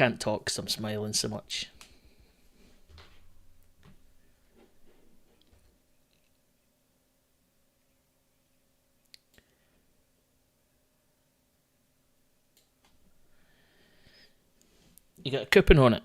can't talk because I'm smiling so much. You got a coupon on it.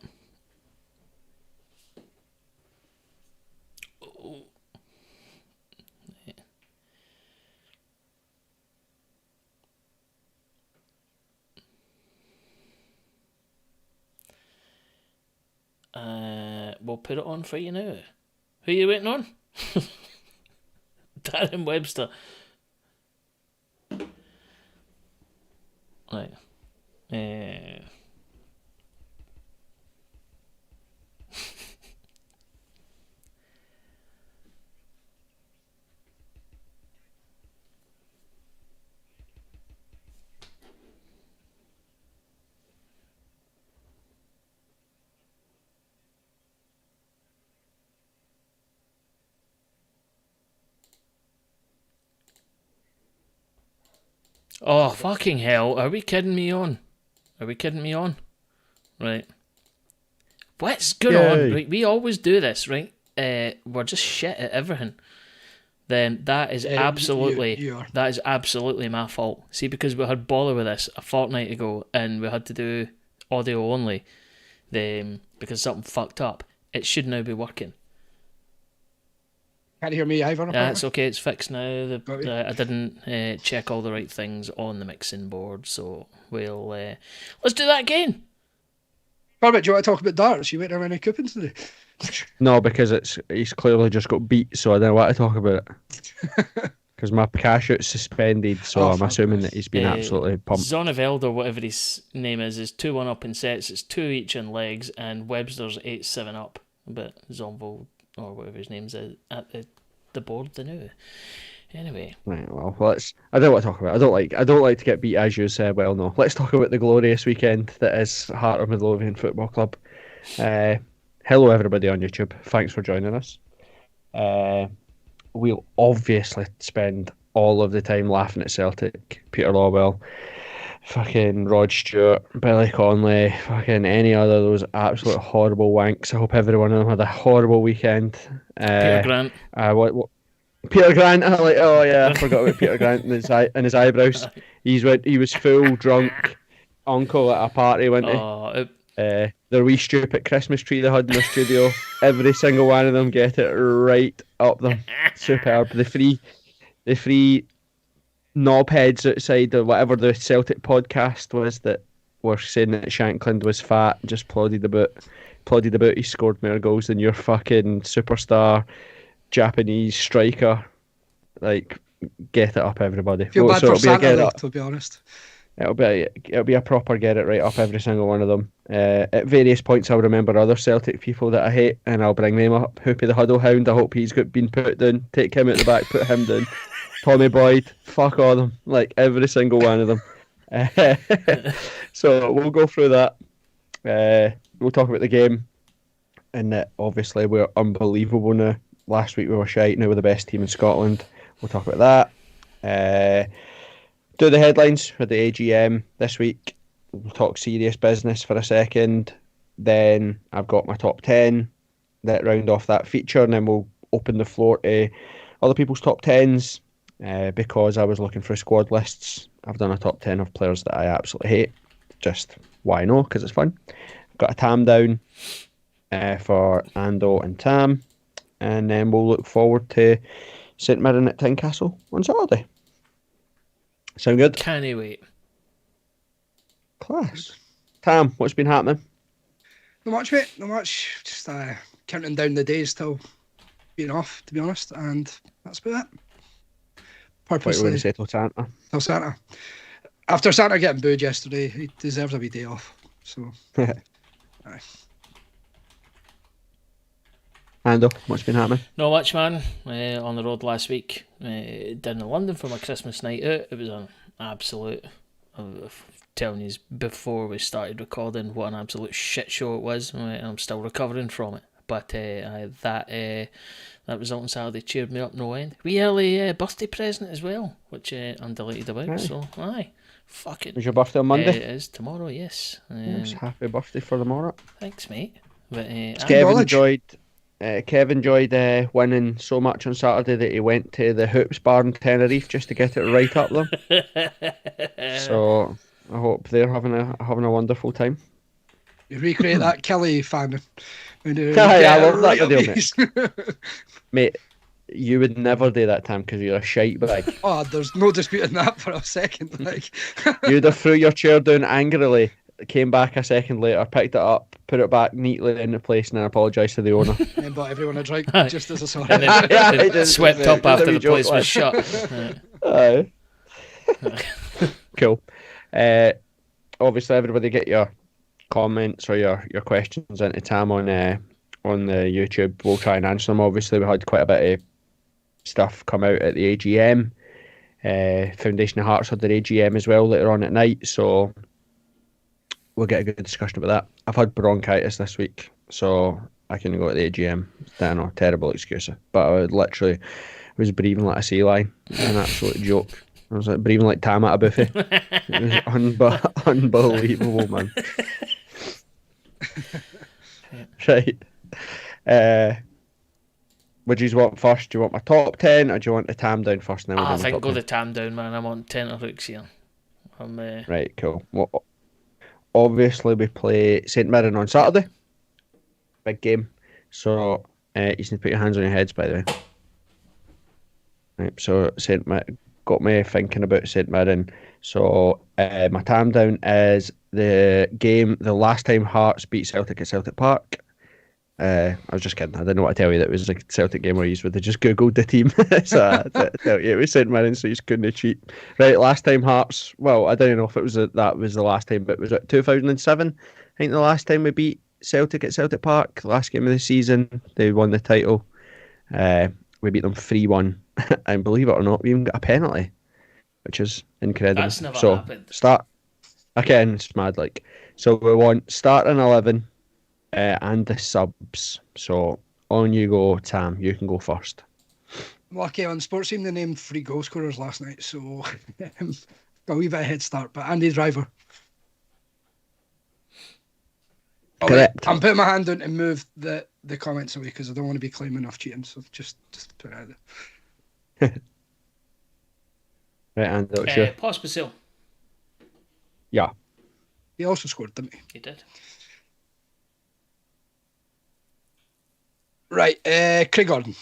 We'll put it on for you now. Who are you waiting on? Darren Webster. Right. Oh, fucking hell. Are we kidding me on? Right. What's going on? Right, we always do this, right? We're just shit at everything. Then that is absolutely my fault. See, because we had Boller with us a fortnight ago and we had to do audio only because something fucked up. It should now be working. Can't hear me either. Yeah, it's okay. It's fixed now. I didn't check all the right things on the mixing board, so we'll let's do that again. Corbett, do you want to talk about darts? You went around any coupons today? No, because he's clearly just got beat, so I don't want to talk about it. Because my cash out's suspended, so I'm assuming that he's been absolutely pumped. Zoneveld, or whatever his name is 2-1 up in sets. It's 2 each in legs, and Webster's 8-7 up. But Zoneveld, or whatever his name's at the board now. Anyway. Right, well, I don't want to talk about it. I don't like to get beat, as you said. Well, no. Let's talk about the glorious weekend that is Heart of Midlothian Football Club. Hello, everybody on YouTube. Thanks for joining us. We'll obviously spend all of the time laughing at Celtic, Peter Lawwell, fucking Rod Stewart, Billy Connolly, fucking any other of those absolute horrible wanks. I hope every one of them had a horrible weekend. Peter Grant. Peter Grant, oh yeah, I forgot about Peter Grant and his eyebrows. He was full drunk uncle at a party, wasn't he? Their wee stupid Christmas tree they had in their studio. Every single one of them get it right up them. Superb. The free knobheads outside or whatever the Celtic podcast was that were saying that Shankland was fat, just plodded about he scored more goals than your fucking superstar Japanese striker. Like, get it up, everybody. Feel bad for Santa, to be honest. It'll be a proper get it right up, every single one of them. At various points I'll remember other Celtic people that I hate and I'll bring them up. Hoopy the Huddle Hound, I hope he's been put down. Take him out the back, put him down. Tommy Boyd, fuck all of them. Like, every single one of them. So we'll go through that. We'll talk about the game. And that obviously we're unbelievable now. Last week we were shite, now we're the best team in Scotland. We'll talk about that. Do the headlines for the AGM this week. We'll talk serious business for a second. Then I've got my top 10 that round off that feature, and then we'll open the floor to other people's top 10s. Because I was looking for squad lists, I've done a top 10 of players that I absolutely hate. Just why not? Because it's fun. I've got a Tam down for Ando and Tam. And then we'll look forward to St Mirren at Tynecastle on Saturday. Sound good? Can't wait. Class. Tam, what's been happening? Not much, mate. Not much. Just counting down the days till being off, to be honest. And that's about it. Purposely. What you say till Santa? Till Santa. After Santa getting booed yesterday, he deserves a wee day off. So, aye. Ando, what's been happening? Not much, man. On the road last week, down in London for my Christmas night out. It was an absolute, I'm telling you before we started recording, what an absolute shit show it was. I'm still recovering from it. But that result on Saturday cheered me up no end. We early birthday present as well, which I'm delighted about. Aye. So aye, fucking. Was your birthday on Monday? It is tomorrow. Yes. Yes, happy birthday for tomorrow. Thanks, mate. But, Kev enjoyed winning so much on Saturday that he went to the Hoops bar in Tenerife just to get it right up them. So I hope they're having a wonderful time. You recreate that Kelly fan. I love that you're doing it. Mate, you would never do that, Tam, because you're a shite bag. Oh, there's no disputing that for a second. Like You'd have threw your chair down angrily, came back a second later, picked it up, put it back neatly into place, and then apologised to the owner. And bought everyone a drink just as a sorry. And then swept up after the place was shut. Aye. Cool. Obviously, everybody get your comments or your questions into Tam on the YouTube. We'll try and answer them. Obviously, we had quite a bit of stuff come out at the AGM. Foundation of Hearts had their AGM as well later on at night, so we'll get a good discussion about that. I've had bronchitis this week, so I couldn't go to the AGM. I know, terrible excuse, but I was breathing like a sea lion. It was an absolute joke. I was like breathing like Tam at a buffet. It was unbelievable, man. Right. Would you want first? Do you want my top 10 or do you want the Tam down first? And then I think go the Tam down, man. I'm on tenterhooks here. Right, cool. Well, obviously, we play St Mirren on Saturday. Big game. So, you need to put your hands on your heads, by the way. Right, so St Mirren got me thinking about St Mirren. So, my Tam down is the game, the last time Hearts beat Celtic at Celtic Park. I was just kidding. I didn't know what to tell you. That it was a Celtic game where you would have just googled the team. So tell you it was St Mirren, so you just couldn't cheat. Right, last time Hearts. Well, I don't know if it was that was the last time, but was it 2007? I think the last time we beat Celtic at Celtic Park, last game of the season, they won the title. We beat them 3-1, and believe it or not, we even got a penalty, which is incredible. That's never happened. Start again. It's mad. Like, so we want starting 11. And the subs. So on you go, Tam. You can go first. Lucky on Sports Team, they named 3 goal scorers last night, so got a wee bit of head start. But Andy Driver. Correct. I'm putting my hand down and move the comments away because I don't want to be claiming off cheating. So just put it out there. Right, Ando, sure. Pospisil. Yeah. He also scored, didn't he? He did. Right, Craig Gordon.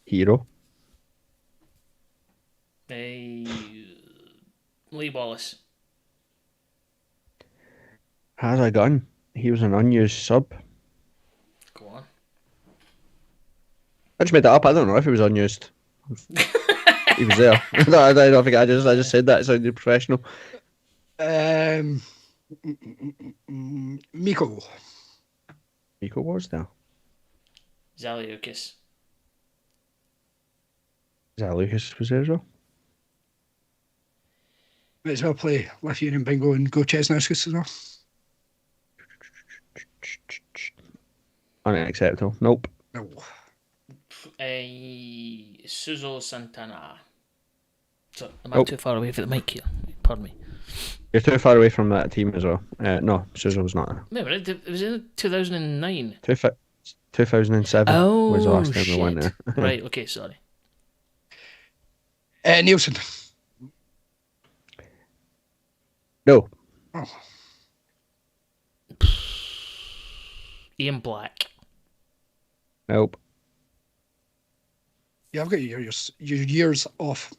Hero. Lee Wallace. Has a gun. He was an unused sub. Go on. I just made that up. I don't know if he was unused. He was there. I don't think I just said that. It sounded professional. Miko. Miko was there. Zaliukas. Zaliukas was there as well. Might as well play Lithuanian Bingo and go Chesnauskas as well. Unacceptable. Nope. No. Suzo Santana. So, am I Nope. too far away from the mic here? Pardon me. You're too far away from that team as well. No, Suzo was not there. Remember, it was in 2009. 2007 was the last time we went there. Right, okay, sorry. Nielsen. No. Oh. Ian Black. Nope. Yeah, I've got your years off.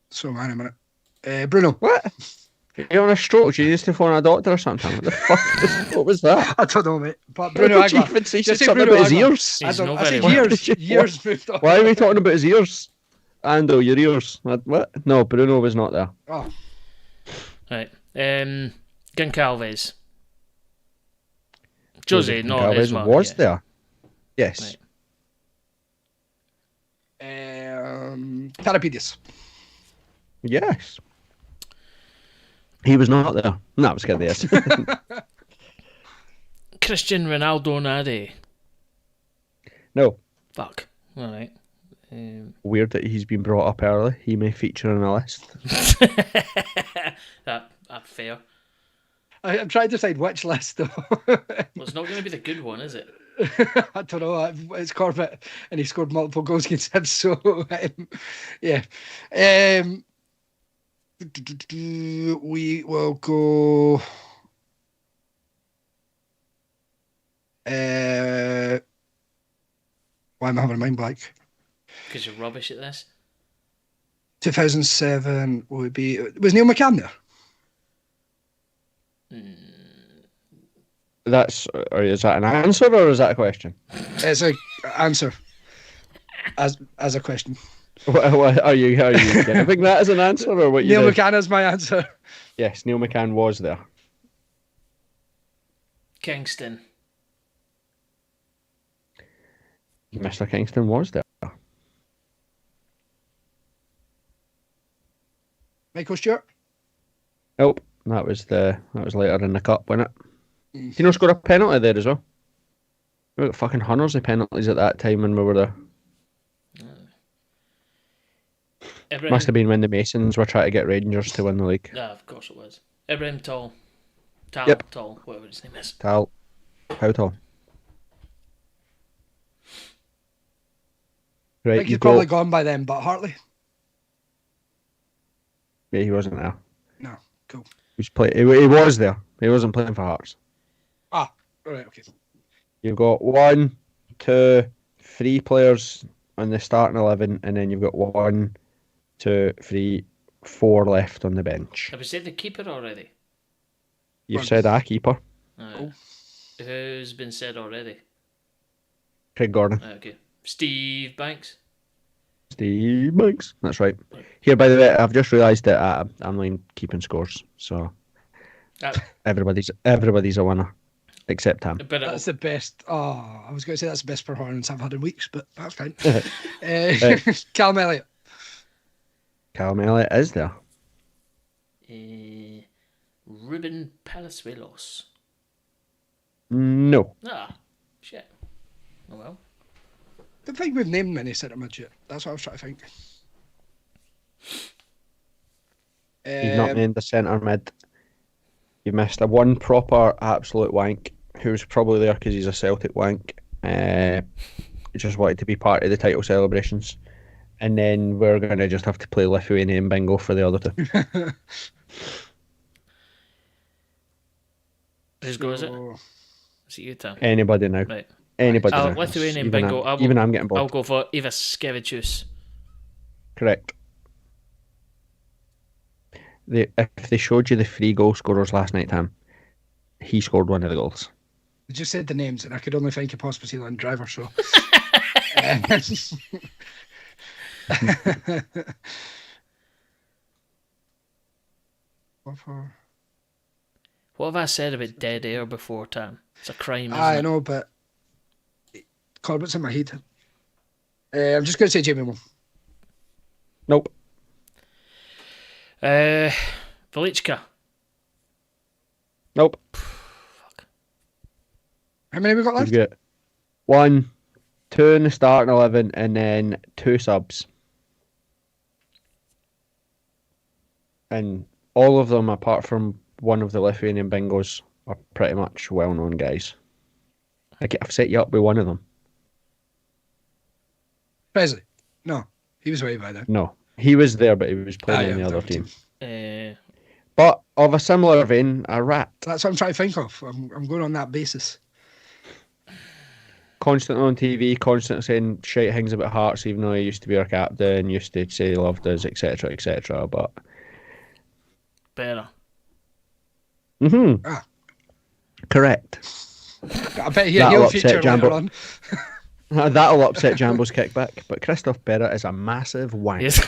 So, man, a minute. Bruno. What? You're on a stroke. Do you need to phone a doctor or something? What the fuck? What was that? I don't know, mate. But Bruno What did you Agba. even say? You Just said say something Bruno about his Agba. ears. I He's don't. not I said very well. years. Years moved on. Why are we talking about his ears? Ando, your ears. What? No, Bruno was not there. Oh. Right. Goncalves. Jose, no, Goncalves Isma, was yeah. there. Yes. Right. Tarapides. Yes. He was not there. No, I was kidding. Yes. Cristiano Ronaldo Nade. No. Fuck. All right. Weird that he's been brought up early. He may feature on a list. that fair. I'm trying to decide which list though. Well, it's not going to be the good one, is it? I don't know. It's Corbett, and he scored multiple goals against him. So, yeah. We will go. Why am I having a mind blank? Because you're rubbish at this. 2007 would be. Was Neil McCann there? Is that an answer or is that a question? It's an answer. As a question. What, are you giving that as an answer or what? Neil McCann is my answer. Yes, Neil McCann was there. Kingston. Mr. Kingston was there. Michael Stewart. Nope, that was later in the cup, wasn't it? Did you not score a penalty there as well? We got fucking hundreds of penalties at that time when we were there. Must have been when the Masons were trying to get Rangers to win the league. Yeah, of course it was. Ibrahim Tall. Yep. Tall, whatever his name is. Tal. How tall? I Right, think he's probably gone by then, but Hartley? Yeah, he wasn't there. No, cool. He was there. He wasn't playing for Hearts. Ah, alright, okay. You've got 1, 2, 3 players on the starting 11, and then you've got 1, 2, 3, 4 left on the bench. Have we said the keeper already? You've said a keeper. Who's been said already? Craig Gordon. Okay. Steve Banks. Steve Banks. That's right. Here, by the way, I've just realised that I'm like keeping scores, so everybody's a winner except Tam. But that's the best. Oh, I was going to say that's the best performance I've had in weeks, but that's fine. Callum Elliott. Callum Elliott is there. Ruben Palazuelos. No. Shit. Oh well. I don't think we've named many centre mids yet. That's what I was trying to think. You've not named the centre mid. You missed a one proper absolute wank who's probably there because he's a Celtic wank. He just wanted to be part of the title celebrations. And then we're going to just have to play Lithuanian bingo for the other two. Whose go is it? Is it you, Tam? Anybody now. Right. Anybody now. Lithuanian bingo. I'm getting bored. I'll go for Ivaskevicius. Correct. If they showed you the 3 goal scorers last night, Tam, he scored one of the goals. I just said the names, and I could only think of Pospisil and Driver, so... What have I said about dead air before, Tam? It's a crime, isn't I it? know, but Corbett's in my head. I'm just going to say Jamie Moore. Nope. Velichka. Nope. Fuck. How many have we got left? You've got 1, 2 in the starting 11, and then 2 subs. And all of them, apart from one of the Lithuanian bingos, are pretty much well-known guys. I've set you up with one of them. Presley? No, he was way by then. No, he was there, but he was playing in the other team. But of a similar vein, a rat. That's what I'm trying to think of. I'm going on that basis. Constantly on TV, constantly saying shite things about Hearts, even though he used to be our captain, used to say he loved us, etc., etc. But better. Correct. I bet he'll feature later on. That'll upset Jambo's kickback, but Christoph Berra is a massive wank. Yes.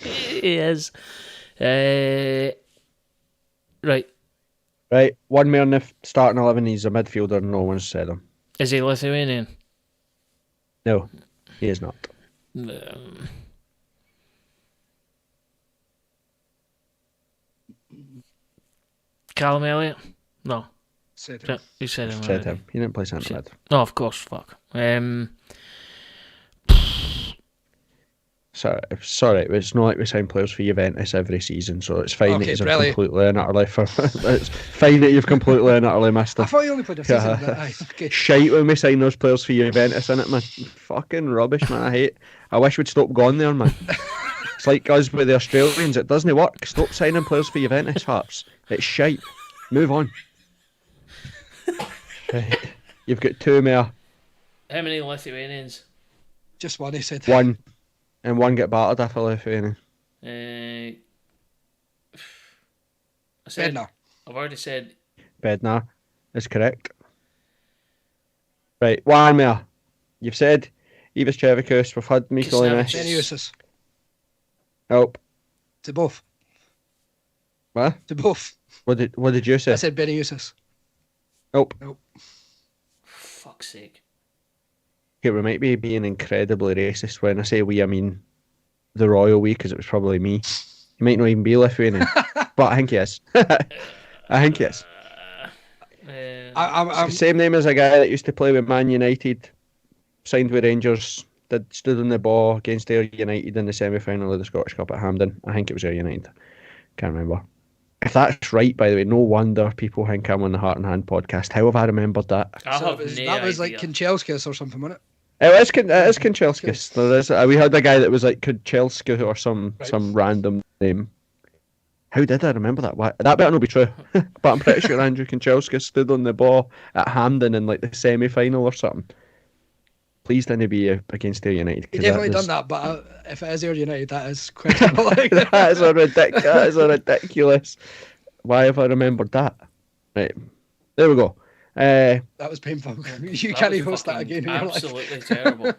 He is. Right. 1 man in the starting 11, he's a midfielder, no one's said him. Is he Lithuanian? No, he is not. Callum Elliott? No. Said him. You said him. Said him. He didn't play centre mid. No, of course. Fuck. Sorry, it's not like we sign players for Juventus every season, so it's fine that you've completely and utterly it's fine that you've completely and utterly missed it. I thought you only played a season. Okay. Shite when we sign those players for Juventus, innit, man? Fucking rubbish, man. I wish we'd stop going there, man. It's like us with the Australians. It doesn't work. Stop signing players for Juventus, Hearts. It's shite. Move on. Right. You've got two more. How many Lithuanians? Just one, he said. One. And one get battered after Lithuania. I said. Bednar. I've already said. Bednar is correct. Right, one more. You've said Ivas Chevikus. We've had Mykolinės. Beniusis. Nope. To both. What? To both. What did you say? I said Beniusis. Nope. Fuck's sake. Okay, we might be being incredibly racist. When I say we, I mean the royal we, because it was probably me. He might not even be Lithuanian, but I think he is. I think he is. I'm Same name as a guy that used to play with Man United, signed with Rangers, stood on the ball against Ayr United in the semi-final of the Scottish Cup at Hampden. I think it was Ayr United. Can't remember. If that's right, by the way, no wonder people think I'm on the Heart and Hand podcast. How have I remembered that? that was like Kinchelskis or something, wasn't it? It is Kinchelskis. There is. We had a guy that was like Kinchelski or some random name. How did I remember that? That better not be true. But I'm pretty sure Andrew Kinchelskis stood on the ball at Hampden in like the semi-final or something. Please didn't be against Ayr United. He definitely done that, but if it is Ayr United, that is questionable. That is a ridiculous. Why have I remembered that? Right, there we go. That was painful. You can't host that again in your life. Absolutely terrible.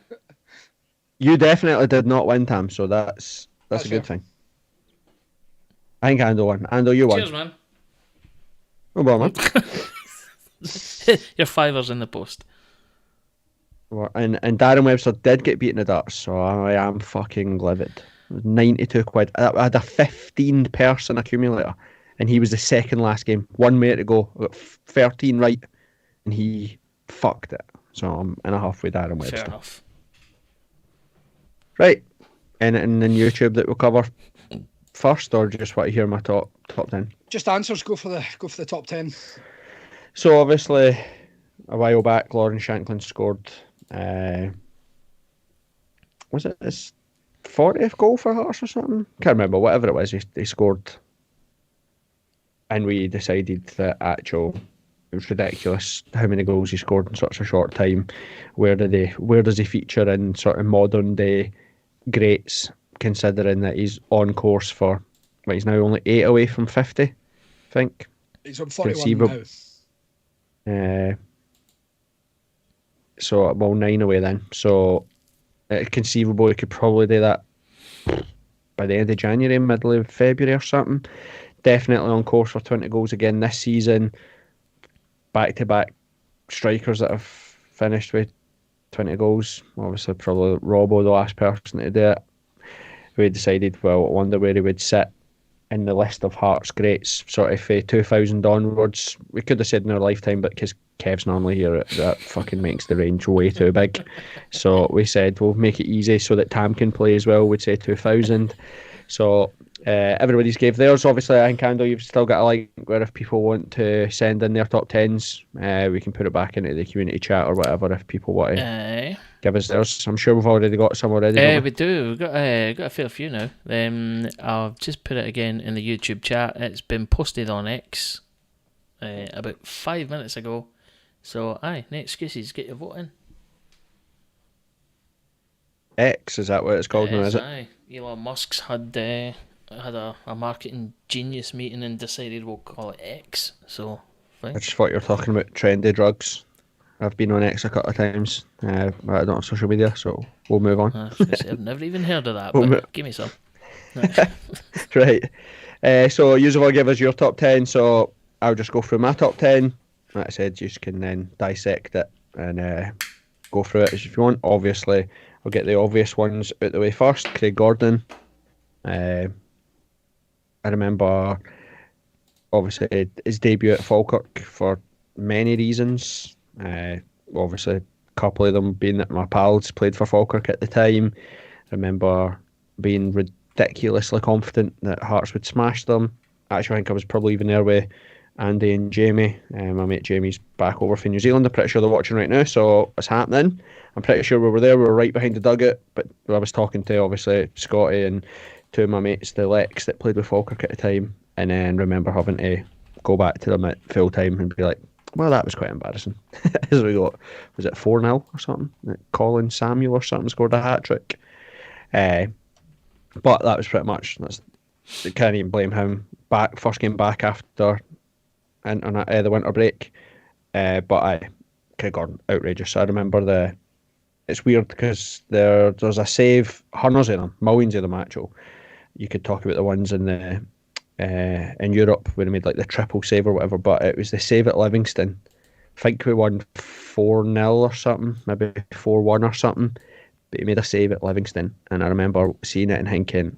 You definitely did not win, Tam, so that's a good thing. I think Ando won. Ando, you won. Cheers, man. No bother, man. Your fivers in the post. And Darren Webster did get beaten at darts, so I am fucking livid. It was 92 quid. I had a 15-person accumulator, and he was the second last game. 1 minute to go. I got 13 right, and he fucked it. So I'm in a half with Darren Webster. Fair enough. Right. Anything in YouTube that we'll cover first, or just want to hear my top 10? Just answers. Go for the top 10. So obviously, a while back, Lauren Shankland scored. Was it his 40th goal for Hearts or something? Can't remember. Whatever it was, he scored, and we decided that it was ridiculous how many goals he scored in such a short time. Where does he feature in sort of modern day greats, considering that he's on course for, he's now only 8 away from 50, I think. He's on 41 now. So, 9 away then. So, it's conceivable he could probably do that by the end of January, middle of February or something. Definitely on course for 20 goals again this season. Back-to-back strikers that have finished with 20 goals. Obviously, probably Robbo, the last person to do it. We decided, well, I wonder where he would sit in the list of Hearts greats, sort of 2000 onwards. We could have said in our lifetime, but because Kev's normally here, that fucking makes the range way too big. So we said we'll make it easy so that Tam can play as well. We'd say 2000. So everybody's gave theirs. Obviously, I think, Ando, you've still got a link where if people want to send in their top 10s, we can put it back into the community chat or whatever if people want to give us theirs. I'm sure we've already got some already. We do. We've got a fair few now. I'll just put it again in the YouTube chat. It's been posted on X about 5 minutes ago. So, no excuses. Get your vote in. X, is that what it's called now, is it? Aye. Elon Musk's had a marketing genius meeting and decided we'll call it X. So, fine. I just thought you were talking about trendy drugs. I've been on X a couple of times. I don't have social media, so we'll move on. I've never even heard of that, but give me some. Right. So, you will give us your top 10, so I'll just go through my top 10. Like I said, you can then dissect it and go through it as if you want. Obviously, I'll get the obvious ones out the way first. Craig Gordon. I remember obviously his debut at Falkirk for many reasons. Obviously, a couple of them being that my pals played for Falkirk at the time. I remember being ridiculously confident that Hearts would smash them. Actually, I think I was probably even there with Andy and Jamie. My mate Jamie's back over from New Zealand. I'm pretty sure they're watching right now, so it's happening. I'm pretty sure we were there. We were right behind the dugout, but I was talking to obviously Scotty and two of my mates, the Lex that played with Falkirk at the time, and then remember having to go back to them at full time and be like, well, that was quite embarrassing. As we got, was it 4-0 or something? Colin Samuel or something scored a hat trick. But that was pretty much, you can't even blame him. First game back after the winter break. But I could have gone outrageous. I remember it's weird because there's a save, hundreds of them, millions of them actual. You could talk about the ones in Europe where he made like the triple save or whatever, but it was the save at Livingston. I think we won 4-0 or something, maybe 4-1 or something. But he made a save at Livingston, and I remember seeing it and thinking,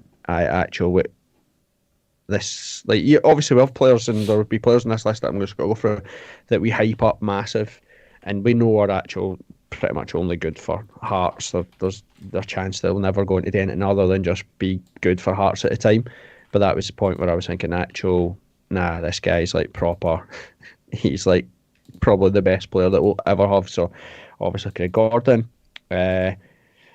this, like, obviously we have players, and there would be players in this list that I'm just going to go through that we hype up massive, and we know are actual pretty much only good for Hearts. There's a chance they'll never go into anything other than just be good for Hearts at a time. But that was the point where I was thinking, this guy's like proper. He's like probably the best player that we'll ever have. So obviously, Gordon,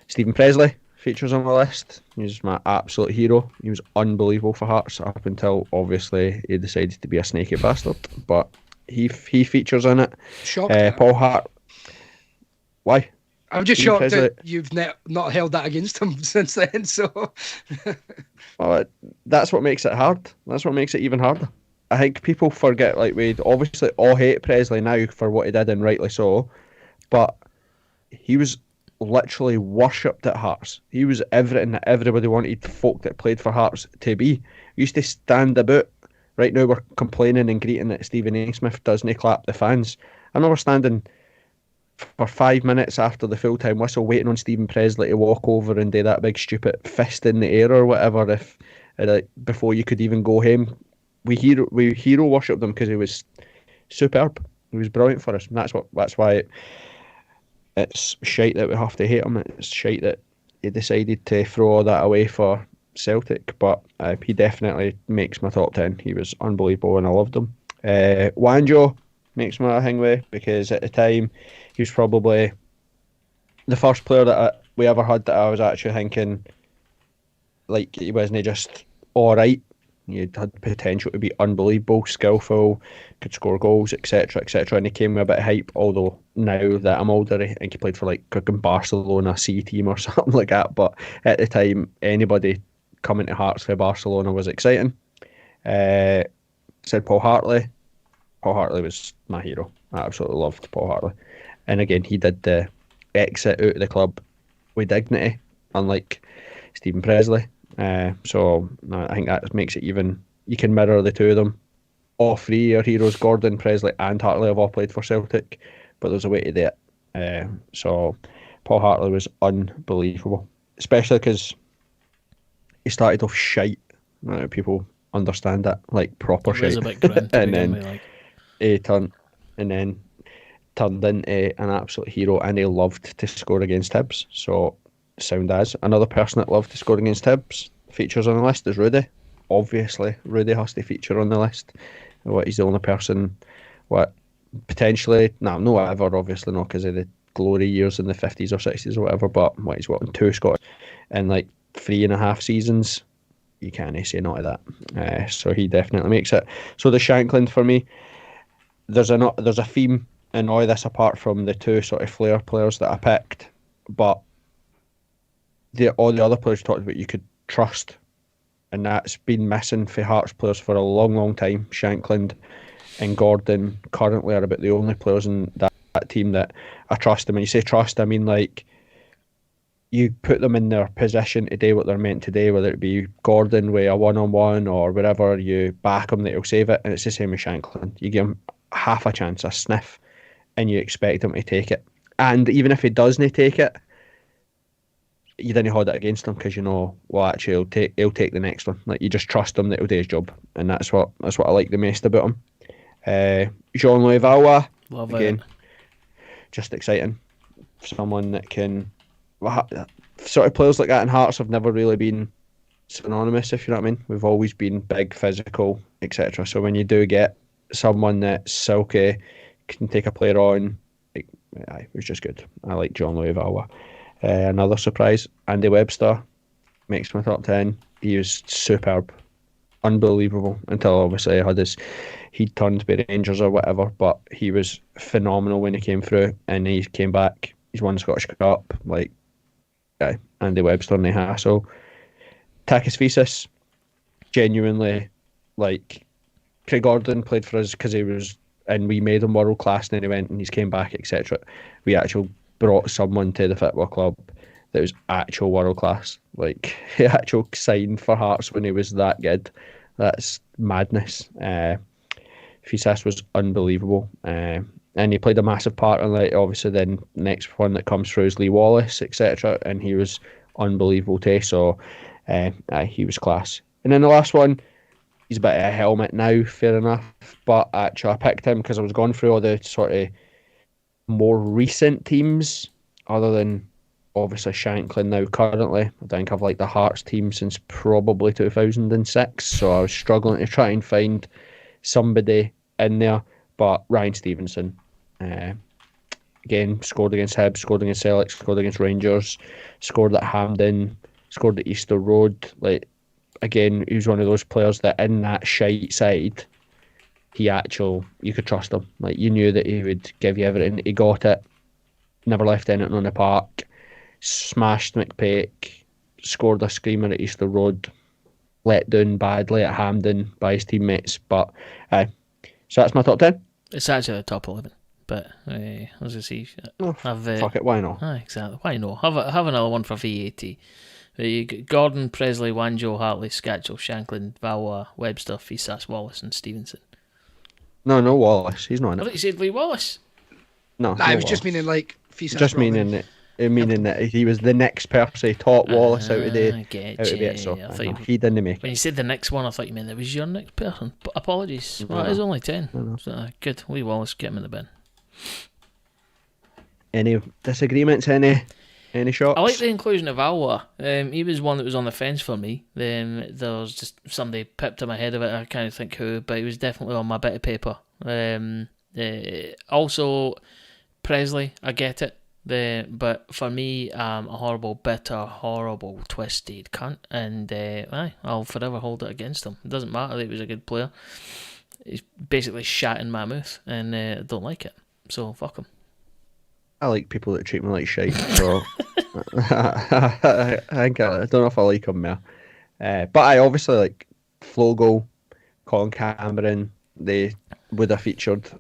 Stephen Presley features on the list. He's my absolute hero. He was unbelievable for Hearts up until obviously he decided to be a snaky bastard. But he features in it. Shocked. Paul Hart. Why? I'm just shocked that you've not held that against him since then. So, well, that's what makes it hard. That's what makes it even harder. I think people forget, like, we obviously all hate Presley now for what he did, and rightly so, but he was literally worshipped at Hearts. He was everything that everybody wanted folk that played for Hearts to be. He used to stand about. Right now we're complaining and greeting that Stephen A. Smith doesn't clap the fans. I remember standing for 5 minutes after the full-time whistle waiting on Stephen Presley to walk over and do that big stupid fist in the air or whatever before you could even go home. We hero worshipped him because he was superb. He was brilliant for us, and that's why it's shite that we have to hate him. It's shite that he decided to throw all that away for Celtic, but he definitely makes my top 10. He was unbelievable and I loved him. Wanjo makes my hang way because at the time he was probably the first player that we ever had that I was actually thinking like he wasn't just alright. He had potential to be unbelievable, skillful, could score goals, etc., etc. And he came with a bit of hype, although now that I'm older, I think he played for like cooking Barcelona C team or something like that. But at the time, anybody coming to Hearts for Barcelona was exciting. Said Paul Hartley. Paul Hartley was my hero. I absolutely loved Paul Hartley. And again, he did the exit out of the club with dignity, unlike Stephen Presley. So I think that makes it even. You can mirror the two of them. All three are heroes. Gordon, Presley and Hartley have all played for Celtic, but there's a way to do it. So Paul Hartley was unbelievable, especially because he started off shite. People understand that, like proper shite. And then he turned into an absolute hero, and he loved to score against Hibs. So sound as another person that loved to score against Hibs features on the list is Rudy. Obviously, Rudy has to feature on the list. He's the only person. Potentially, obviously not because of the glory years in the 50s or 60s or whatever. But he's in 2 Scottish in like 3.5 seasons. You can't say no to that. So he definitely makes it. So the Shankland for me, there's a theme in all this apart from the 2 sort of flair players that I picked, but all the other players you talked about you could trust, and that's been missing for Hearts players for a long, long time. Shankland and Gordon currently are about the only players in that team that I trust. And when you say trust, I mean like you put them in their position to do what they're meant to do, whether it be Gordon with a one-on-one or wherever, you back him that he'll save it. And it's the same with Shankland. You give him half a chance, a sniff, and you expect him to take it. And even if he doesn't take it, you didn't hold it against him because you know, well, actually, he'll take the next one. Like, you just trust him that he'll do his job, and that's what I like the most about him. Jean-Louis Valois, Love again, it. just exciting. Someone that can, sort of players like that in Hearts have never really been synonymous, if you know what I mean. We've always been big, physical, etc. So when you do get someone that's silky, can take a player on, it was just good. I like Jean-Louis Valois. Another surprise, Andy Webster makes my top 10. He was superb, unbelievable, until obviously he'd turned to be Rangers or whatever, but he was phenomenal when he came through, and he came back. He's won the Scottish Cup. Like, yeah, Andy Webster, no hassle. Takis Thesis, genuinely, like, Craig Gordon played for us because he was, and we made him world class, and then he went and he's came back, etc. We actually brought someone to the football club that was actual world class. Like, he actually signed for Hearts when he was that good. That's madness. Thesis was unbelievable. And he played a massive part in, like, obviously then next one that comes through is Lee Wallace, etc. And he was unbelievable too. So he was class. And then the last one, he's a bit of a helmet now, fair enough. But actually, I picked him because I was going through all the sort of more recent teams, other than obviously Shankland now currently. I think I've liked the Hearts team since probably 2006. So I was struggling to try and find somebody in there. But Ryan Stevenson, again, scored against Hibs, scored against Celtic, scored against Rangers, scored at Hampden, scored at Easter Road. Like, again, he was one of those players that in that shite side, you could trust him. Like, you knew that he would give you everything. He got it, never left anything on the park, smashed McPake, scored a screamer at Easter Road, let down badly at Hampden by his teammates. But so that's my top 10. It's actually the top 11. But as I say, fuck it, why not? Exactly, why not? Have another one for VAT. You got Gordon, Presley, Wanjo, Hartley, Scatchell, Shankland, Valois, Webster, Thesis, Wallace, and Stevenson. No Wallace. He's not in I it. thought you said Lee Wallace. No, I was Wallace. just meaning like Thesis. Just meaning that he was the next person, taught Wallace out of the it. So he didn't make it. When you said the next one, I thought you meant it was your next person. Apologies. Well, it is only 10. So, good. Lee Wallace, get him in the bin. Any disagreements? Any shots? I like the inclusion of Alwa. He was one that was on the fence for me. There was just somebody pipped in my head of it. I can't think who, but he was definitely on my bit of paper. Also, Presley, I get it. But for me, a horrible, bitter, horrible, twisted cunt, and I'll forever hold it against him. It doesn't matter that he was a good player. He's basically shat in my mouth, and I don't like it. So fuck him. I like people that treat me like shite, so I don't know if I like him now. But I obviously like Flogo, Colin Cameron. They would have featured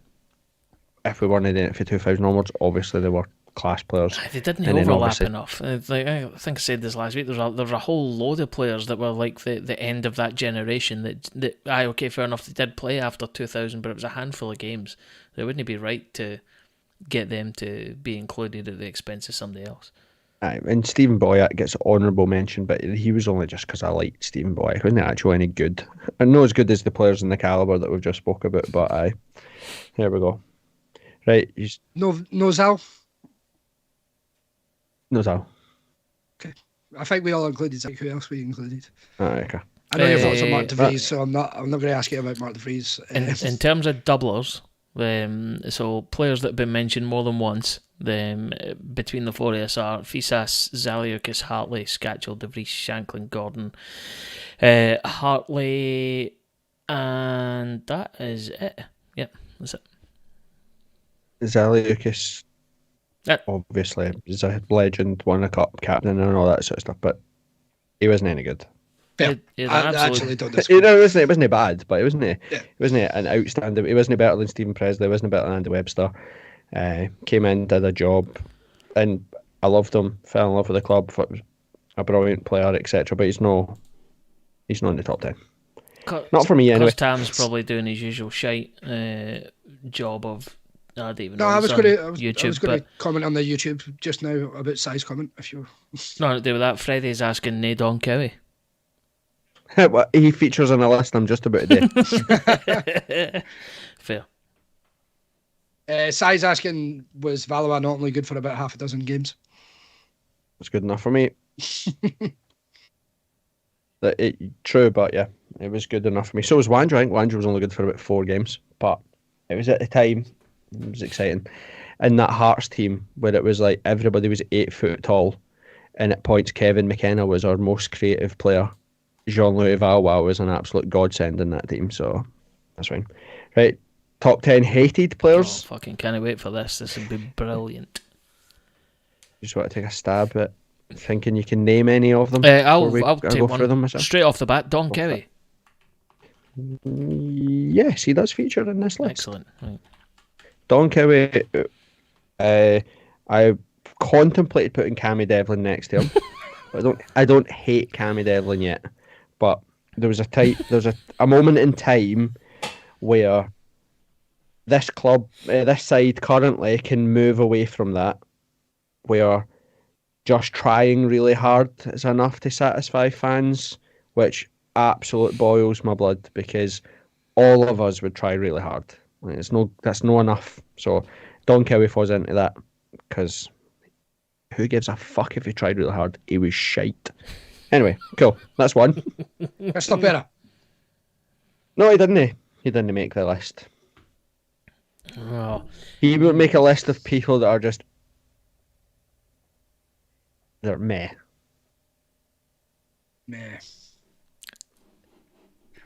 if we weren't in it for 2000 onwards. Obviously, they were class players. They didn't overlap enough. Like, I think I said this last week. There was a whole load of players that were like the end of that generation. Okay, fair enough. They did play after 2000, but it was a handful of games. It wouldn't be right to get them to be included at the expense of somebody else. And Stephen Boyack gets honourable mention, but he was only just because I liked Stephen Boyack. He wasn't actually any good. And not as good as the players in the calibre that we've just spoke about, but here we go. Right. No Zal? No Zal. Okay. I think we all included Zach. Who else we included? Okay. I know your thoughts on Mark DeVries, so I'm not going to ask you about Mark DeVries. In terms of doublers, so players that have been mentioned more than once, between the four of us are Thesis, Zaliukas, Hartley, Scatchell, DeVries, Shankland, Gordon, Hartley, and that is it. Yep, that's it. Zaliukas, obviously, is a legend, won a cup, captain, and all that sort of stuff, but he wasn't any good. Yeah, I actually don't disagree. It wasn't bad, but it wasn't an outstanding. It wasn't better than Stephen Presley. It wasn't better than Andy Webster. Came in, did a job, and I loved him. Fell in love with the club. Thought he was a brilliant player, etc. But he's not in the top 10. Not for me anyway. Tam's probably doing his usual shite job of I don't even No, know. I was going YouTube, to comment on the YouTube just now about size comment. If you no, to do with that, Freddie's asking Nate Don Cowie. Well, he features on a list I'm just about to do. Fair. Size asking, was Valois not only good for about half a dozen games? It's good enough for me. True, but yeah, it was good enough for me. So was Wandro. I think Wandro was only good for about 4 games, but it was at the time. It was exciting. And that Hearts team, where it was like everybody was 8 foot tall, and at points Kevin McKenna was our most creative player. Jean-Louis Valois was an absolute godsend in that team, so that's fine. Right, top 10 hated players. Oh, fucking can't wait for this. This would be brilliant. Just want to take a stab at thinking you can name any of them. I'll take one through them myself. straight off the bat. Don Cowie. Yes, he does feature in this list. Excellent. Right. Don Cowie, I contemplated putting Cammy Devlin next to him. I don't hate Cammy Devlin yet, but there was a moment in time where this club, this side currently can move away from that, where just trying really hard is enough to satisfy fans, which absolute boils my blood, because all of us would try really hard. That's no enough. So Don Cowie falls into that, because who gives a fuck if he tried really hard? He was shite. Anyway, cool. That's one. That's not better. No, he didn't. He didn't make the list. Oh. He would make a list of people that are just... they're meh. Meh.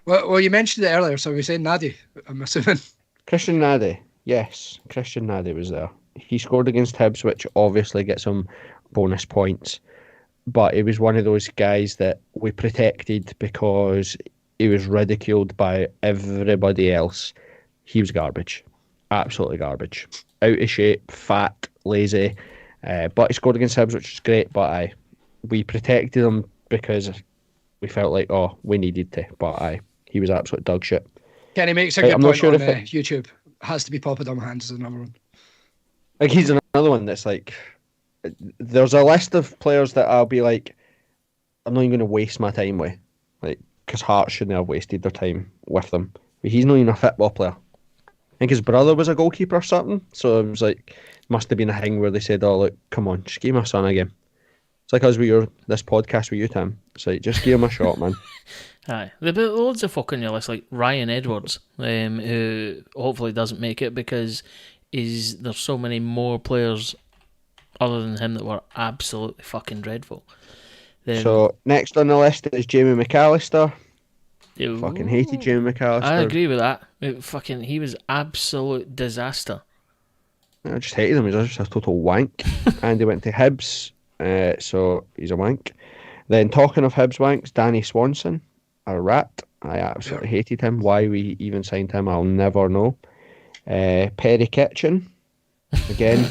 Well, you mentioned it earlier, so we saying Nadi, I'm assuming. Christian Nadi. Yes, Christian Nadi was there. He scored against Hibs, which obviously gets him bonus points. But he was one of those guys that we protected because he was ridiculed by everybody else. He was garbage. Absolutely garbage. Out of shape, fat, lazy. But he scored against Hibs, which is great. But we protected him because we felt like, we needed to. But he was absolute dog shit. Kenny makes a good point on YouTube. Has to be Poppadom Hands is another one. Like, he's another one that's like, there's a list of players that I'll be like, I'm not even going to waste my time with. Like, because Hearts shouldn't have wasted their time with them. But he's not even a football player. I think his brother was a goalkeeper or something. So it was like, must have been a thing where they said, look, come on, just give my son a game. It's like us with this podcast with you, Tim. It's like, just give him a shot, man. Aye. There'll be loads of folk on your list, like Ryan Edwards, who hopefully doesn't make it because there's so many more players other than him that were absolutely fucking dreadful. So next on the list is Jamie McAllister. Ooh. Fucking hated Jamie McAllister. I agree with that. He was absolute disaster. I just hated him. He was just a total wank. And he went to Hibs, so he's a wank. Then talking of Hibs wanks, Danny Swanson, a rat. I absolutely hated him. Why we even signed him, I'll never know. Perry Kitchen, again,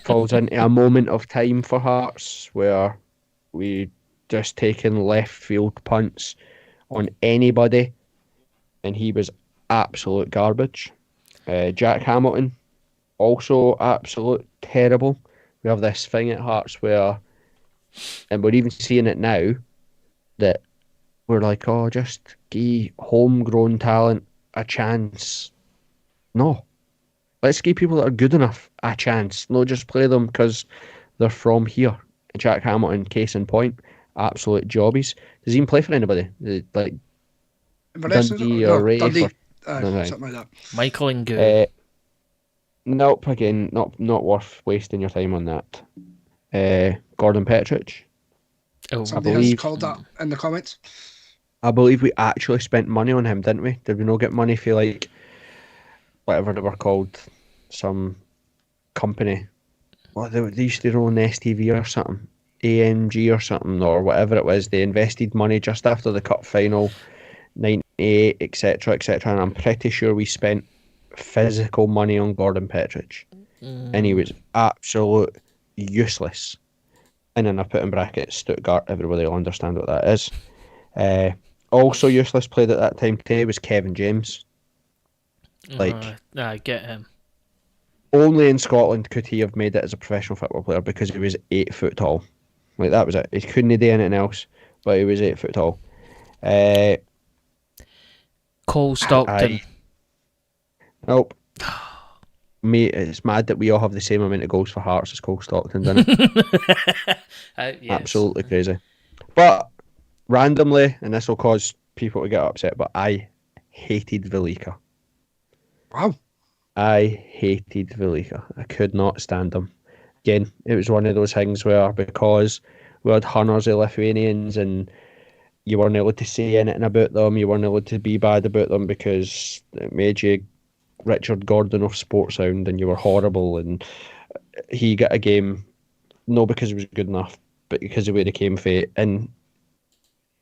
falls into a moment of time for Hearts where we just taking left field punts on anybody, and he was absolute garbage. Jack Hamilton, also absolute terrible. We have this thing at Hearts where, and we're even seeing it now, that we're like, just give homegrown talent a chance. No. Let's give people that are good enough a chance. Not just play them because they're from here. Jack Hamilton, case in point, absolute jobbies. Does he even play for anybody? Like Dundee or Rafe? Dundee, something like that. Michael Ngoo. Nope, again, not worth wasting your time on that. Gordon Petrich. Oh, Somebody has called that in the comments. I believe we actually spent money on him, didn't we? Did we not get money for, like, whatever they were called, some company? Well, they used to own STV or something, AMG or something, or whatever it was. They invested money just after the cup final, 98, etc., etc., and I'm pretty sure we spent physical money on Gordon Petrich, and he was absolute useless. And then I put in brackets Stuttgart. Everybody will understand what that is. Also useless played at that time today was Kevin James. I get him. only in Scotland could he have made it as a professional football player because he was 8 foot tall. Like, that was it. He couldn't do anything else, but he was 8 foot tall. Cole Stockton. Nope. Mate, it's mad that we all have the same amount of goals for Hearts as Cole Stockton, isn't it? Yes. Absolutely crazy. But randomly, and this will cause people to get upset, but I hated Velika. Wow. I hated Velika. I could not stand him. Again, it was one of those things where, because we had hundreds of Lithuanians and you weren't allowed to say anything about them, you weren't allowed to be bad about them because it made you Richard Gordon of Sports Sound and you were horrible, and he got a game not because he was good enough, but because of where he came from. And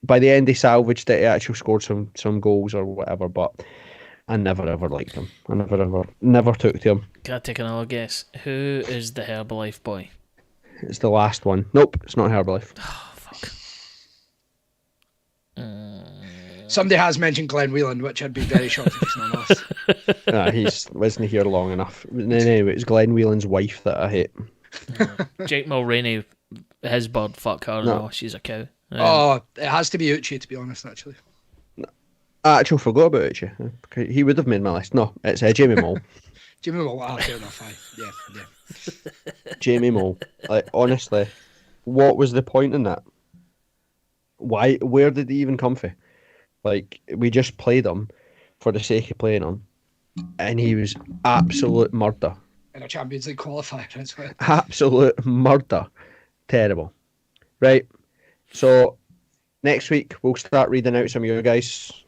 by the end he salvaged it, he actually scored some goals or whatever, but I never ever liked him. I never took to him. Can I take another guess? Who is the Herbalife boy? It's the last one. Nope, it's not Herbalife. Oh, fuck. Somebody has mentioned Glenn Whelan, which I'd be very shocked if he's not us. Nah, he's wasn't here long enough. Anyway, it's Glenn Whelan's wife that I hate. Jake Mulroney, his bird, fuck her. No, she's a cow. It has to be Uchi, to be honest, actually. I actually forgot about it. He would have made my list. No, it's Jamie Moll. Jamie Moll, fair enough. Yeah. Jamie Moll. Like, honestly, what was the point in that? Why? Where did he even come from? Like, we just played him for the sake of playing him, and he was absolute murder. In a Champions League qualifier as well. Absolute murder. Terrible. Right. So next week we'll start reading out some of your guys'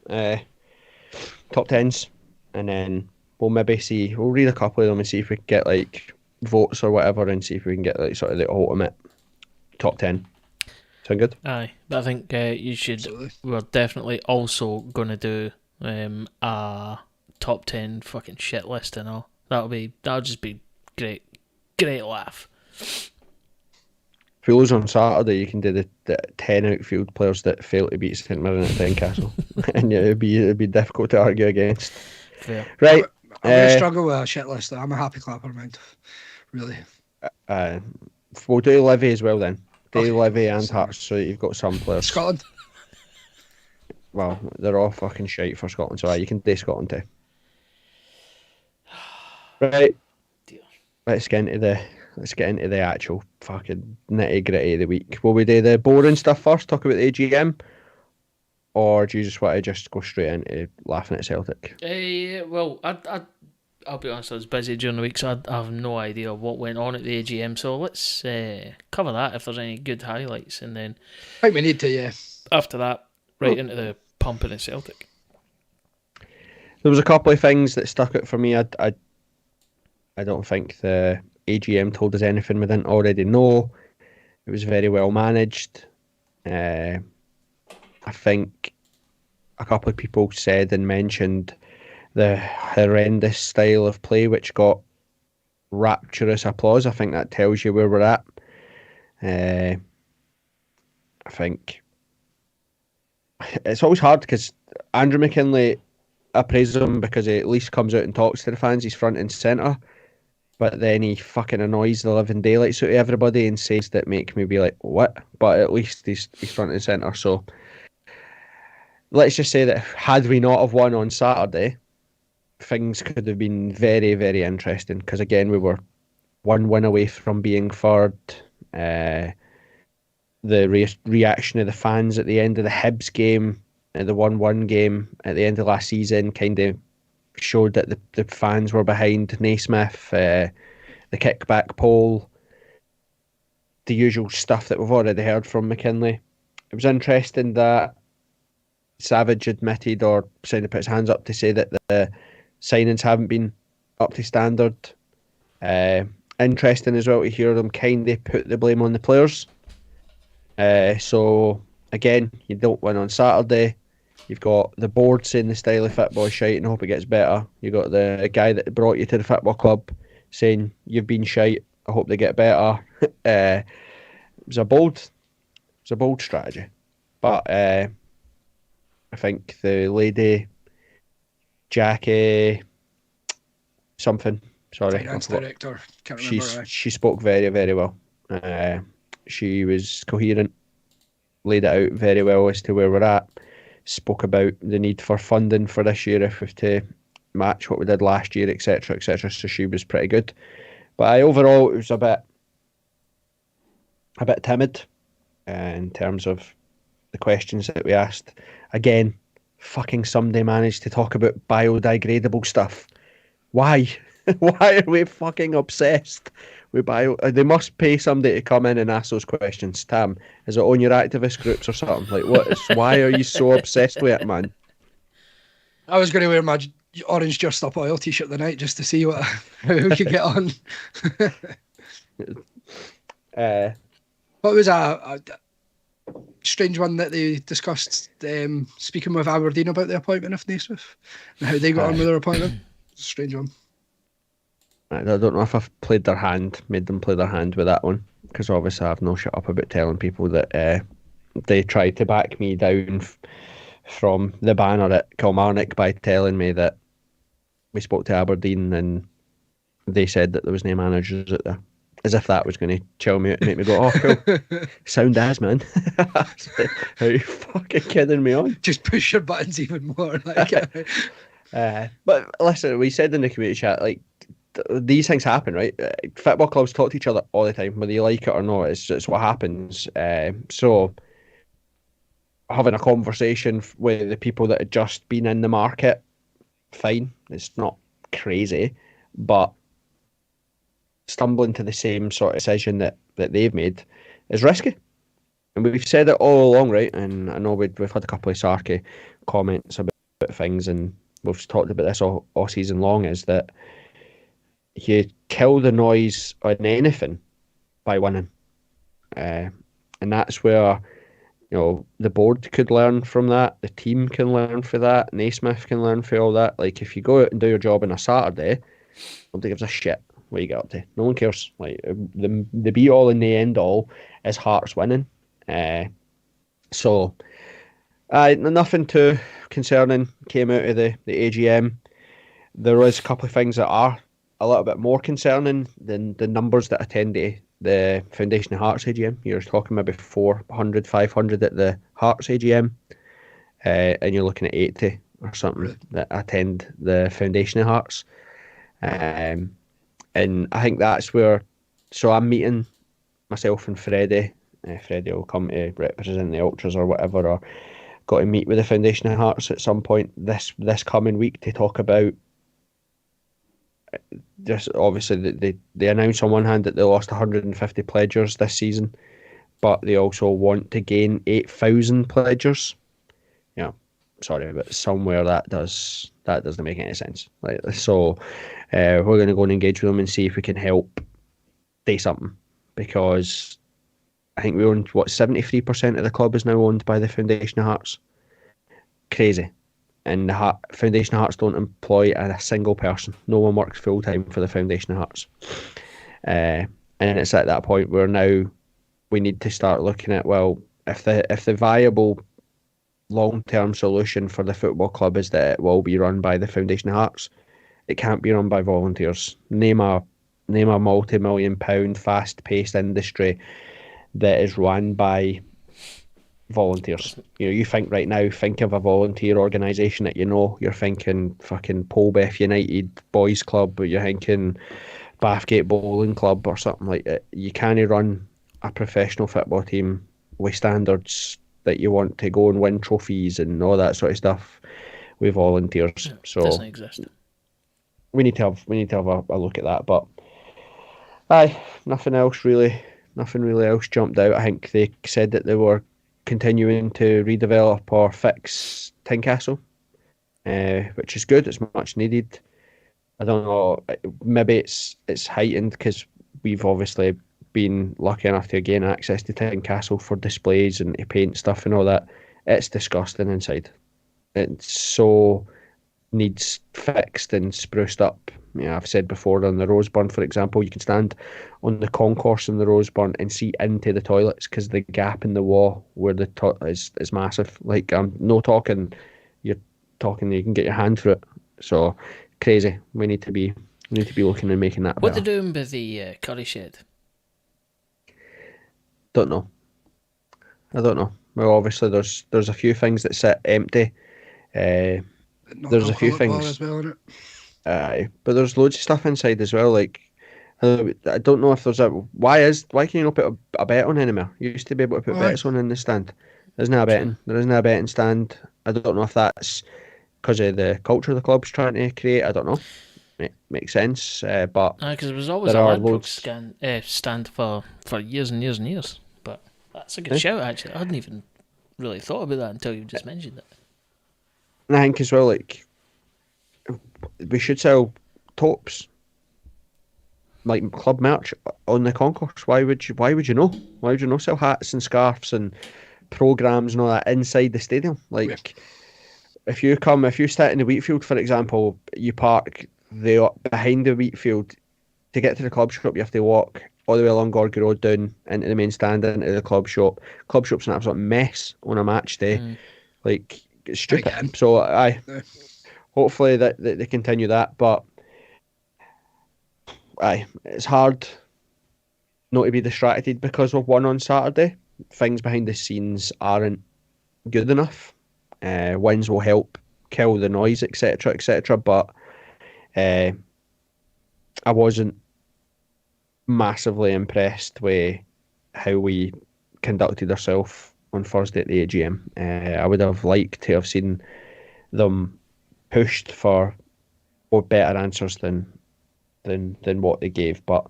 top tens, and then we'll read a couple of them and see if we can get like votes or whatever, and see if we can get like sort of the ultimate top 10. Sound good? Aye, but I think you should. Absolutely. We're definitely also going to do a top 10 fucking shit list and all. That'll just be great laugh. If we lose on Saturday, you can do the 10 outfield players that fail to beat St Mirren at Tynecastle, and it'd be difficult to argue against. Fair. Right, I'm going to struggle with a shit list. I'm a happy clapper, mind. Really. We'll do Livy as well then. Livy and Hearts, so you've got some players. Scotland. Well, they're all fucking shite for Scotland, so you can do Scotland too. Right. Let's get into the actual fucking nitty gritty of the week. Will we do the boring stuff first? Talk about the AGM, or do you just want to just go straight into laughing at Celtic? Well, I'll be honest, I was busy during the week, so I have no idea what went on at the AGM. So let's cover that if there's any good highlights, and then I think we need to, yeah. After that, into the pumping at Celtic. There was a couple of things that stuck out for me. I don't think the AGM told us anything we didn't already know. It was very well managed. I think a couple of people said and mentioned the horrendous style of play, which got rapturous applause. I think that tells you where we're at. I think it's always hard because Andrew McKinley, I praise him because he at least comes out and talks to the fans. He's front and centre. But then he fucking annoys the living daylights out of everybody and says that make me be like, what? But at least he's front and centre. So let's just say that had we not have won on Saturday, things could have been very, very interesting. Because again, we were one win away from being third. The reaction of the fans at the end of the Hibs game, the 1-1 game at the end of last season, kind of showed that the fans were behind Naismith, the kickback pole, the usual stuff that we've already heard from McKinley. It was interesting that Savage admitted or put his hands up to say that the signings haven't been up to standard. Interesting as well to hear them kind of put the blame on the players. So again, you don't win on Saturday. You've got the board saying the style of football is shite and hope it gets better. You've got the guy that brought you to the football club saying you've been shite, I hope they get better. It was a bold strategy. But I think the lady, Jackie something, Sorry, finance director. Can't remember. She spoke very, very well. She was coherent, laid it out very well as to where we're at. Spoke about the need for funding for this year if we have to match what we did last year, etc., etc. So she was pretty good. But overall, it was a bit timid in terms of the questions that we asked. Again, fucking somebody managed to talk about biodegradable stuff. Why? Why are we fucking obsessed with They must pay somebody to come in and ask those questions. Tam, is it on your activist groups or something? Like, why are you so obsessed with it, man? I was going to wear my orange Just Stop Oil t-shirt tonight just to see how we could get on. What was a strange one that they discussed, speaking with Aberdeen about the appointment of Naismith and how they got on with their appointment? It's a strange one. I don't know if I've made them play their hand with that one, because obviously I've no shut up about telling people that they tried to back me down from the banner at Kilmarnock by telling me that we spoke to Aberdeen and they said that there was no managers at there, as if that was going to chill me out and make me go, oh cool, sound as man. Are you fucking kidding me on? Just push your buttons even more. But listen, we said in the community chat, like, these things happen, right? Football clubs talk to each other all the time, whether you like it or not. It's what happens. So having a conversation with the people that had just been in the market, fine. It's not crazy, but stumbling to the same sort of decision that they've made is risky. And we've said it all along, right? And I know we've had a couple of sarky comments about things, and we've talked about this all season long, is that you kill the noise on anything by winning. And that's where, you know, the board could learn from that, the team can learn from that, Naismith can learn from all that. Like, if you go out and do your job on a Saturday, nobody gives a shit what you get up to. No one cares. Like, the be all and the end all is Hearts winning. So nothing too concerning came out of the AGM. There was a couple of things that are a little bit more concerning than the numbers that attended the Foundation of Hearts AGM. You're talking maybe 400, 500 at the Hearts AGM, and you're looking at 80 or something that attend the Foundation of Hearts. And I think that's where, so I'm meeting myself and Freddie. Freddie will come to represent the Ultras or whatever, or got to meet with the Foundation of Hearts at some point this coming week to talk about just, obviously they announced on one hand that they lost 150 pledgers this season, but they also want to gain 8,000 pledgers. Yeah, sorry, but somewhere that doesn't make any sense. Like, so we're going to go and engage with them and see if we can help do something, because I think we own 73% of the club is now owned by the Foundation of Hearts. Crazy. And the Foundation of Hearts don't employ a single person. No one works full time for the Foundation of Hearts. And it's at that point where now we need to start looking at, well, if the viable long-term solution for the football club is that it will be run by the Foundation of Hearts, it can't be run by volunteers. Name a multi-million pound fast-paced industry that is run by volunteers. You know, you think right now, think of a volunteer organisation that you know. You're thinking fucking Polbeth United Boys Club, or you're thinking Bathgate Bowling Club or something like that. You can't run a professional football team with standards that you want to go and win trophies and all that sort of stuff with volunteers. So it doesn't exist. We need to have a look at that. But nothing really else jumped out. I think they said that they were continuing to redevelop or fix Tynecastle, which is good. It's much needed. I don't know, maybe it's heightened because we've obviously been lucky enough to gain access to Tynecastle for displays and to paint stuff and all that. It's disgusting inside. It so needs fixed and spruced up. Yeah, I've said before, on the Roseburn, for example, you can stand on the concourse in the Roseburn and see into the toilets because the gap in the wall where the is massive. Like, I'm no talking, you're talking, you can get your hand through it. So crazy. We need to be We need to be looking and making that What better. they're doing with the curry shed? Don't know. I don't know. Well, obviously there's a few things that sit empty. There's a few things as well, isn't it? but there's loads of stuff inside as well. Like I don't know if there's a why can you not put a bet on anymore? You used to be able to put bets on in the stand. There isn't a betting stand. I don't know if that's because of the culture the club's trying to create. I don't know. Makes sense, but because there was always a Ladbroke stand for years and years and years. But that's a good shout, actually. I hadn't even really thought about that until you just mentioned it. And I think as well, like, we should sell tops, like club merch on the concourse. Why would you know? Why would you not sell hats and scarves and programs and all that inside the stadium? Like, if you sit in the Wheatfield, for example, you park behind the Wheatfield to get to the club shop. You have to walk all the way along Gorgie Road down into the main stand into the club shop. Club shop's an absolute mess on a match day. Like, it's stupid. So hopefully that they continue that, but it's hard not to be distracted because of one on Saturday. Things behind the scenes aren't good enough. Wins will help kill the noise, etc., but I wasn't massively impressed with how we conducted ourselves on Thursday at the AGM. I would have liked to have seen them pushed for better answers than what they gave, but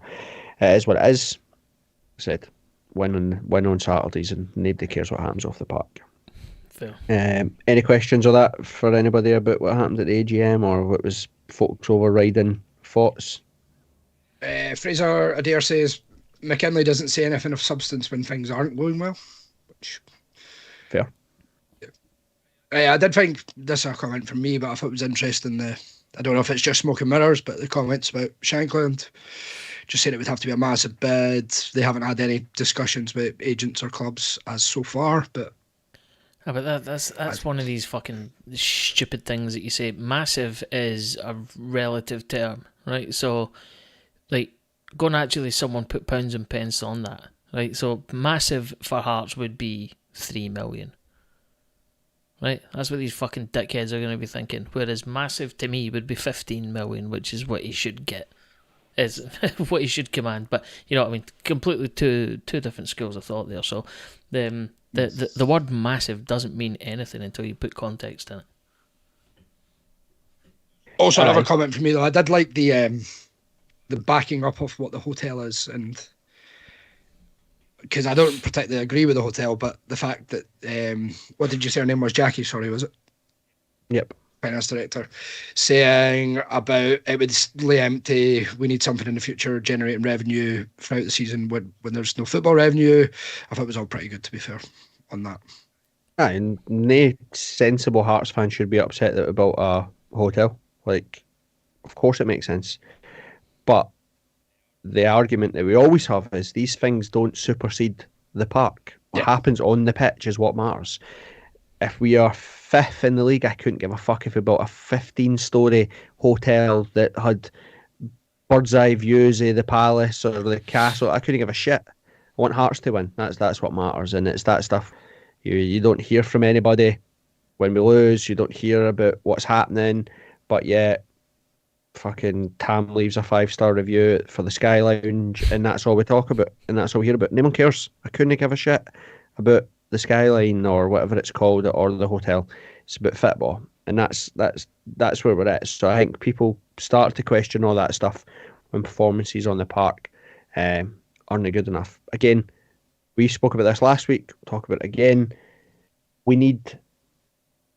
it is what it is. I said win on Saturdays and nobody cares what happens off the park. Fair. Any questions on that for anybody about what happened at the AGM or what was folks overriding thoughts? Fraser Adair says McKinley doesn't say anything of substance when things aren't going well. Which, fair. I did think this is a comment from me, but I thought it was interesting. I don't know if it's just smoke and mirrors, but the comments about Shankland, just saying it would have to be a massive bid. They haven't had any discussions with agents or clubs as so far, but. Yeah, but that's one of these fucking stupid things that you say. Massive is a relative term, right? So, like, go naturally, someone put pounds and pence on that, right? So, massive for Hearts would be 3 million, right? That's what these fucking dickheads are going to be thinking. Whereas massive to me would be 15 million, which is what he should get, is what he should command. But you know what I mean? Completely two different schools of thought there. So, The word massive doesn't mean anything until you put context in it. Also, another comment from me though. I did like the backing up of what the hotel is, and because I don't particularly agree with the hotel, but the fact that what did you say her name was? Jackie, sorry, was it? Yep. Finance director, saying about it would lay empty. We need something in the future generating revenue throughout the season when there's no football revenue. I thought it was all pretty good, to be fair, on that. And no sensible Hearts fan should be upset that we built a hotel. Like, of course it makes sense, but the argument that we always have is these things don't supersede the park. What happens on the pitch is what matters. If we are 5th in the league, I couldn't give a fuck if we built a 15-storey hotel that had bird's eye views of the palace or the castle. I couldn't give a shit. I want Hearts to win. That's what matters, and it's that stuff. You don't hear from anybody when we lose. You don't hear about what's happening, but yet fucking Tam leaves a 5-star review for the Sky Lounge, and that's all we talk about, and that's all we hear about. No one cares. I couldn't give a shit about the Skyline or whatever it's called or the hotel. It's about football, and that's where we're at. So I think people start to question all that stuff when performances on the park aren't good enough. Again, we spoke about this last week. We'll talk about it again. We need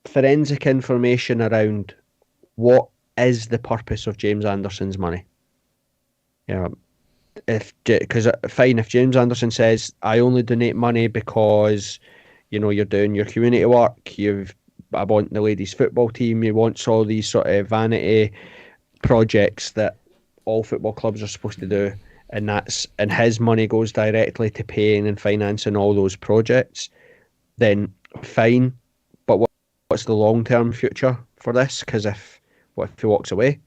forensic information around what is the purpose of James Anderson's money. Yeah. Because fine, if James Anderson says I only donate money because you're doing your community work, I want the ladies football team, you want all these sort of vanity projects that all football clubs are supposed to do, and his money goes directly to paying and financing all those projects, then fine. But what's the long term future for this? Because what if he walks away?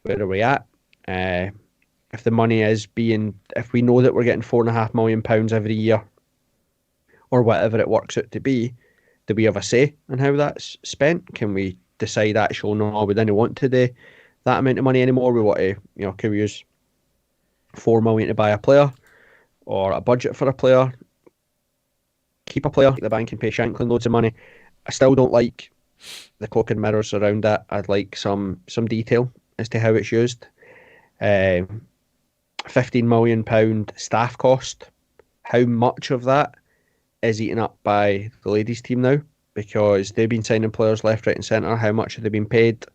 Where are we at? If the money is if we know that we're getting £4.5 million every year, or whatever it works out to be, do we have a say in how that's spent? Can we decide, actually, no, we didn't want to do that amount of money anymore? We want to, can we use £4 million to buy a player, or a budget for a player, keep a player, the bank and pay Shankland loads of money? I still don't like the cloak and mirrors around that. I'd like some detail as to how it's used. £15 million staff cost. How much of that is eaten up by the ladies' team now? Because they've been signing players left, right, and centre. How much have they been paid?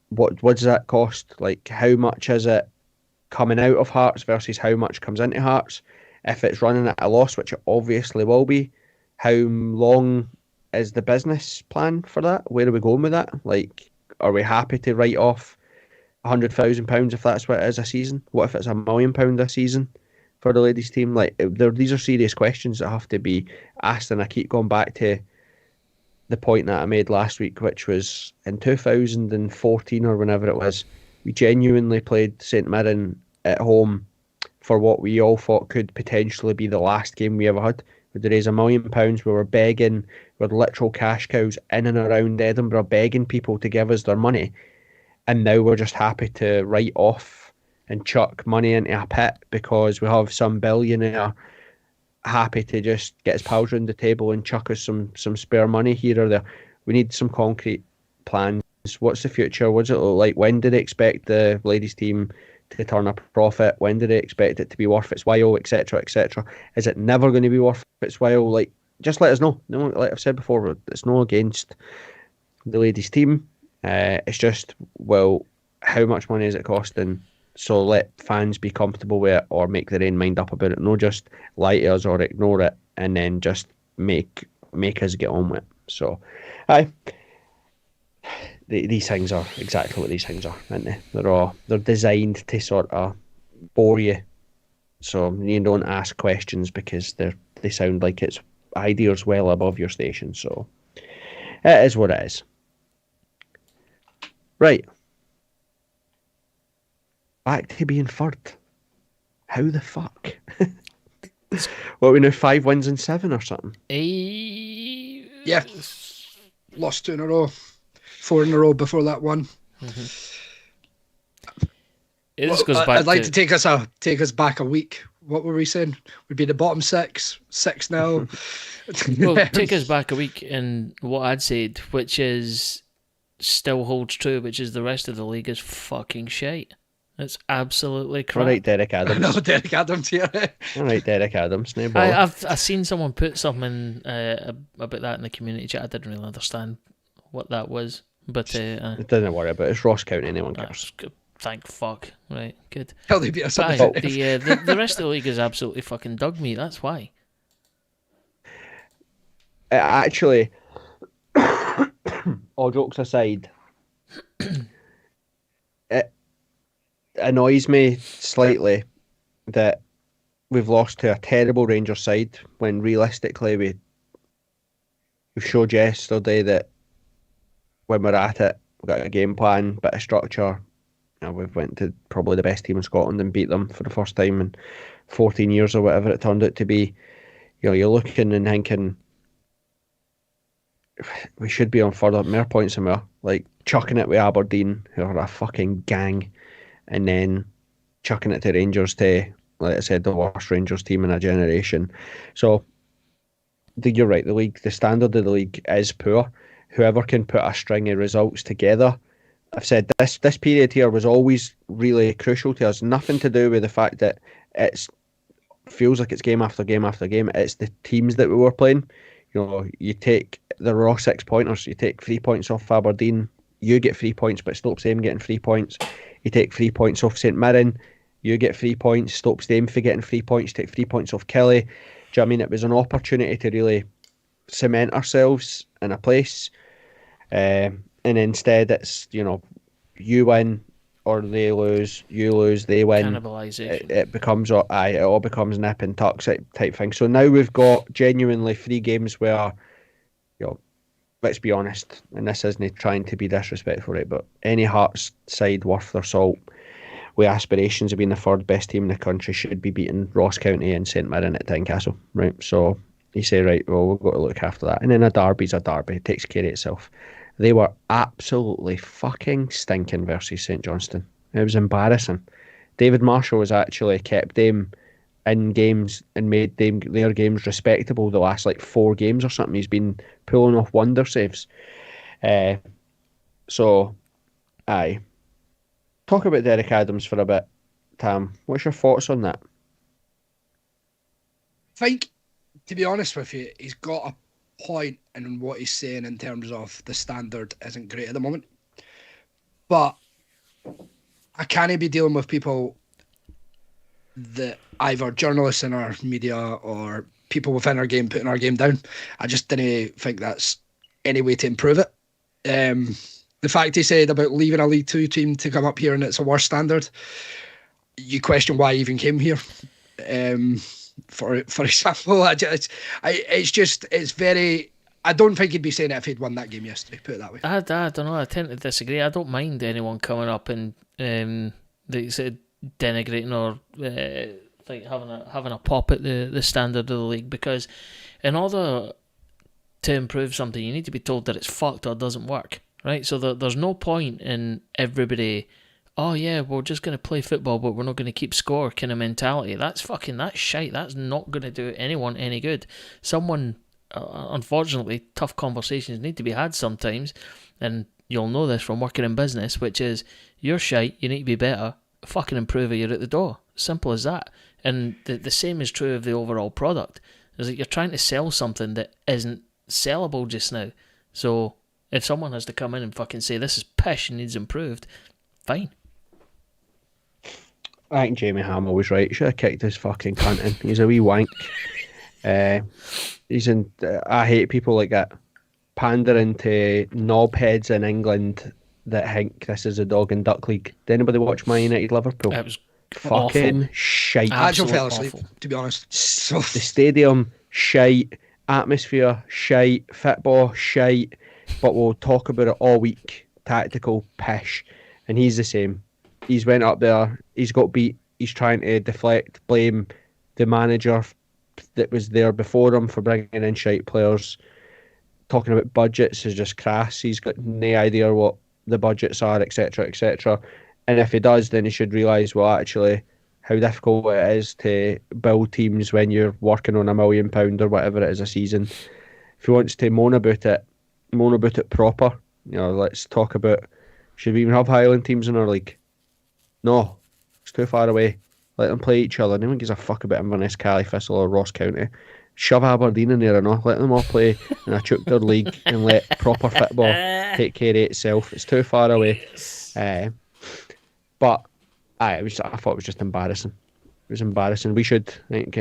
What does that cost? Like, how much is it coming out of Hearts versus how much comes into Hearts? If it's running at a loss, which it obviously will be, how long is the business plan for that? Where are we going with that? Like, are we happy to write off £100,000 if that's what it is a season? What if it's £1 million a season for the ladies' team? Like, these are serious questions that have to be asked, and I keep going back to the point that I made last week, which was in 2014 or whenever it was, we genuinely played St Mirren at home for what we all thought could potentially be the last game we ever had. We had to raise £1 million. We were begging, we were literal cash cows in and around Edinburgh, begging people to give us their money. And now we're just happy to write off and chuck money into a pit because we have some billionaire happy to just get his pals around the table and chuck us some spare money here or there. We need some concrete plans. What's the future? What does it look like? When do they expect the ladies' team to turn a profit? When do they expect it to be worth its while, etc., etc.? Is it never going to be worth its while? Like, just let us know. No, like I've said before, it's no against the ladies' team. It's just, well, how much money is it costing? So let fans be comfortable with it, or make their own mind up about it. No, just lie to us or ignore it, and then just make us get on with it. So, these things are exactly what these things are, aren't they? They're designed to sort of bore you, so you don't ask questions because they sound like it's ideas well above your station. So it is what it is. Right. Back to being third. How the fuck? What, we now 5 wins and 7 or something? Yeah. Lost 2 in a row. 4 in a row before that one. Mm-hmm. I'd like to take us back a week. What were we saying? We'd be the bottom 6 now. Well, take us back a week, and what I'd said, which is still holds true, which is the rest of the league is fucking shite. It's absolutely crap. All right, Derek Adams. No, Derek Adams here. All right, Derek Adams. No I've seen someone put something about that in the community chat. I didn't really understand what that was, but don't worry about it. It's Ross County. Anyone cares. Thank fuck. Right, good. Hell, they beat us up. The rest of the league is absolutely fucking dug me. That's why. Actually, all jokes aside, it annoys me slightly that we've lost to a terrible Rangers side when realistically we showed yesterday that when we're at it, we've got a game plan, bit of structure. We've went to probably the best team in Scotland and beat them for the first time in 14 years or whatever it turned out to be. You're looking and thinking we should be on further more points than we are. Like chucking it with Aberdeen, who are a fucking gang, and then chucking it to Rangers, to, like I said, the worst Rangers team in a generation. So you're right, the standard of the league is poor. Whoever can put a string of results together, I've said this period here was always really crucial to us. Nothing to do with the fact that it feels like it's game after game after game. It's the teams that we were playing. You take the raw 6 pointers, you take 3 points off Aberdeen, you get 3 points, but Stoke Same getting 3 points. You take 3 points off St Mirren, you get 3 points. Stoke Same for getting 3 points, take 3 points off Kelly. Do you know what I mean? It was an opportunity to really cement ourselves in a place. And instead it's, you win or they lose, you lose, they win. Cannibalisation. It all becomes nip and tuck type thing. So now we've got genuinely 3 games where, let's be honest, and this isn't trying to be disrespectful, right, but any Hearts side worth their salt with aspirations of being the third best team in the country, should be beating Ross County and St Mirren at Tynecastle, right? So you say, right, well, we've got to look after that. And then a derby's a derby. It takes care of itself. They were absolutely fucking stinking versus St Johnstone. It was embarrassing. David Marshall has actually kept them in games and made their games respectable the last like 4 games or something. He's been pulling off wonder saves. So, aye. Talk about Derek Adams for a bit, Tam. What's your thoughts on that? I think, to be honest with you, he's got a point in what he's saying in terms of the standard isn't great at the moment. But I can't be dealing with people that either journalists in our media or people within our game putting our game down. I just didn't think that's any way to improve it. The fact he said about leaving a League Two team to come up here and it's a worse standard, you question why he even came here. For example, it's very. I don't think he'd be saying it if he'd won that game yesterday. Put it that way. I don't know. I tend to disagree. I don't mind anyone coming up and they said denigrating or like having a pop at the standard of the league, because in order to improve something, you need to be told that it's fucked or doesn't work, right? So there's no point in everybody, oh yeah, we're just going to play football but we're not going to keep score kind of mentality. That's shite. That's not going to do anyone any good. Unfortunately, tough conversations need to be had sometimes, and you'll know this from working in business, which is, you're shite, you need to be better, fucking improve it, you're at the door. Simple as that. And the same is true of the overall product. Is that you're trying to sell something that isn't sellable just now. So if someone has to come in and fucking say this is pish and needs improved, fine. I think Jamie Hamill was right. He should have kicked his fucking cunt in. He's a wee wank. I hate people like that, pandering to knobheads in England that think this is a dog and duck league. Did anybody watch Man United Liverpool? It was fucking awful. shite. I actually fell asleep, awful. to be honest. So the stadium, shite. Atmosphere, shite. Football, shite. But we'll talk about it all week. Tactical pish. And he's the same. He's went up there. He's got beat. He's trying to deflect, blame the manager that was there before him for bringing in shite players. Talking about budgets is just crass. He's got no idea what the budgets are, etc., etc. And if he does, then he should realise, well, actually, how difficult it is to build teams when you're working on £1 million or whatever it is a season. If he wants to moan about it proper. You know, let's talk about, should we even have Highland teams in our league? No, it's too far away. Let them play each other. No one gives a fuck about Inverness, Cally, Thistle or Ross County. Shove Aberdeen in there or not. Let them all play in a Chukter league and let proper football take care of itself. It's too far away. But I thought it was just embarrassing. It was embarrassing. We should, I think,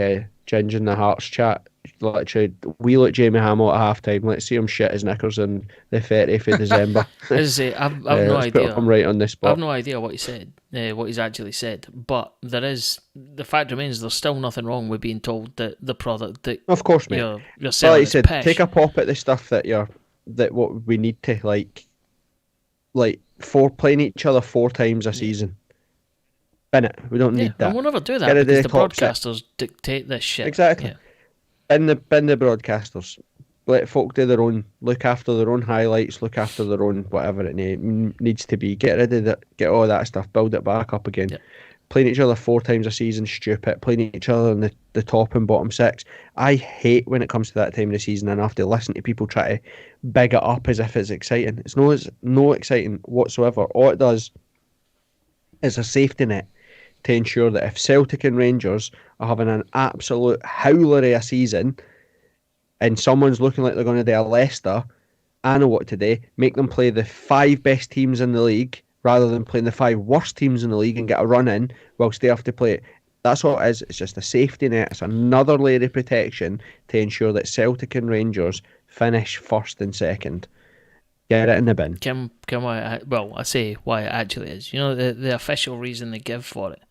Ginge in the Hearts chat, literally wheel at Jamie Hamill at half time. Let's see him shit his knickers on the 30th of December. As I say, I've no idea. Put him right on the spot. I've no idea what he said, what he's actually said. But the fact remains, there's still nothing wrong with being told that the product that of course, mate. You're selling like is you said, pish. take a pop at the stuff that what we need to like playing each other 4 times a season. Bin it. We don't need that. And we'll never do that because the broadcasters dictate this shit. Exactly. Bin the broadcasters. Let folk do their own. Look after their own highlights. Look after their own whatever it needs to be. Get rid of that. Get all that stuff. Build it back up again. Yeah. Playing each other 4 times a season, stupid. Playing each other in the top and bottom 6. I hate when it comes to that time of the season and I have to listen to people try to big it up as if it's exciting. It's no exciting whatsoever. All it does is a safety net to ensure that if Celtic and Rangers are having an absolute howler of a season and someone's looking like they're going to do a Leicester, I know what to do. Make them play the 5 best teams in the league rather than playing the 5 worst teams in the league and get a run in whilst they have to play it. That's all it is. It's just a safety net. It's another layer of protection to ensure that Celtic and Rangers finish first and second. Get it in the bin. I say why it actually is. You know, the official reason they give for it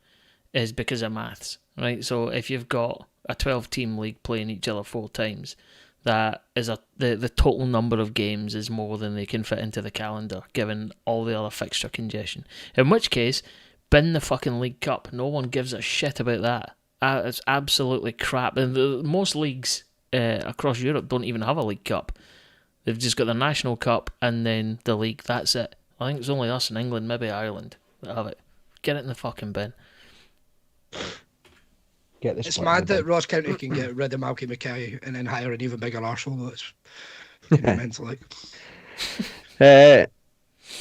is because of maths, right? So if you've got a 12-team league playing each other 4 times, that is the total number of games is more than they can fit into the calendar, given all the other fixture congestion. In which case, bin the fucking League Cup. No one gives a shit about that. It's absolutely crap. And most leagues across Europe don't even have a League Cup. They've just got the National Cup and then the league. That's it. I think it's only us in England, maybe Ireland, that have it. Get it in the fucking bin. It's mad that Ross County can get rid of Malky Mackay and then hire an even bigger arsehole. It's mental. Like.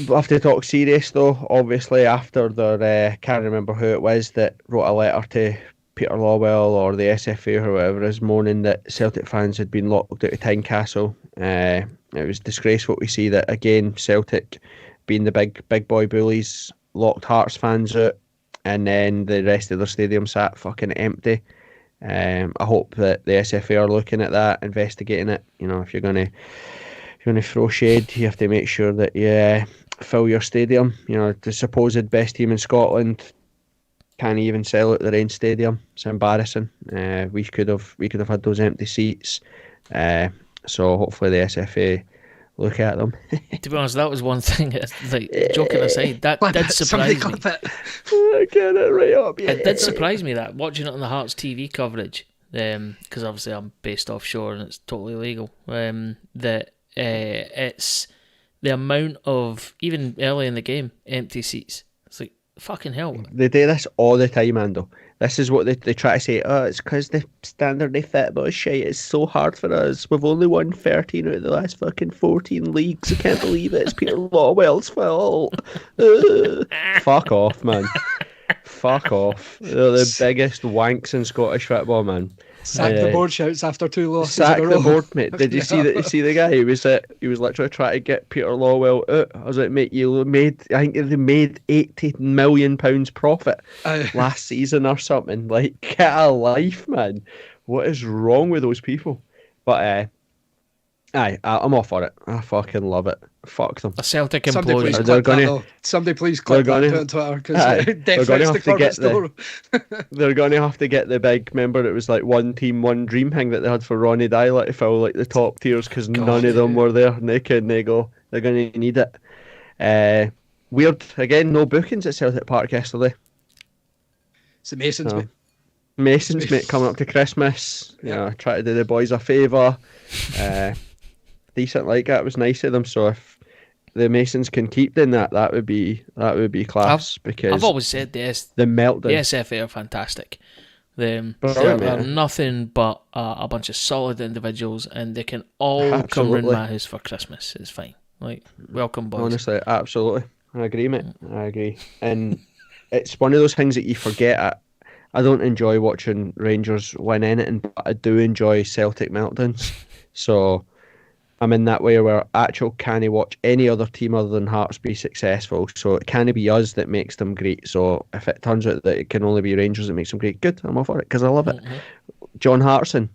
We'll have to talk serious though. Obviously, after their can't remember who it was that wrote a letter to Peter Lawwell or the SFA or whatever is moaning that Celtic fans had been locked out of Tynecastle. It was disgraceful to see that again. Celtic, being the big boy bullies, locked Hearts fans out, and then the rest of their stadium sat fucking empty. I hope that the SFA are looking at that, investigating it. You know, if you're gonna throw shade, you have to make sure that you fill your stadium. You know, the supposed best team in Scotland can't even sell out their own stadium. It's embarrassing. We could have had those empty seats. So hopefully the SFA look at them. To be honest, that was one thing. Like, joking aside, that did surprise me. Get it right up. It did surprise me that watching it on the Hearts TV coverage, because obviously I'm based offshore and it's totally illegal. That it's the amount of, even early in the game, empty seats. It's like, fucking hell. They do this all the time, Ando. This is what they try to say. Oh, it's because the standard they football is shite. It's so hard for us. We've only won 13 out of the last fucking 14 leagues. I can't believe it. It's Peter Lawwell's fault. Fuck off, man. Fuck off. They're the biggest wanks in Scottish football, man. Sack the board shouts after 2 losses. Sack the board, mate. Did you see the guy? He was literally trying to get Peter Lawwell out. I was like, mate, I think they made £80 million profit last season or something. Like, get a life, man. What is wrong with those people? But I'm all for it. I fucking love it. Fuck them. A Celtic employee. Somebody please click that on Twitter, because they're going to have to get the big, remember it was like one team, one dream thing that they had for Ronnie Dyla to fill like the top tiers, because none of them were there. And they go, they're going to need it. Weird, again, no bookings at Celtic Park yesterday. It's the Masons, mate. Masons, mate, coming up to Christmas. You know, try to do the boys a favour. Decent like that. It was nice of them. So if the Masons can keep doing that, that would be class. Because I've always said the meltdown. The SFA are fantastic. They're nothing but a bunch of solid individuals, and they can all come round my house for Christmas. It's fine. Like, welcome, boys. Honestly, absolutely. I agree, mate. I agree. And it's one of those things that you forget. I don't enjoy watching Rangers win anything, but I do enjoy Celtic meltdowns. So I'm in that way where can't watch any other team other than Hearts be successful. So it can't be us that makes them great. So if it turns out that it can only be Rangers that makes them great, good. I'm all for it because I love it. Mm-hmm. John Hartson,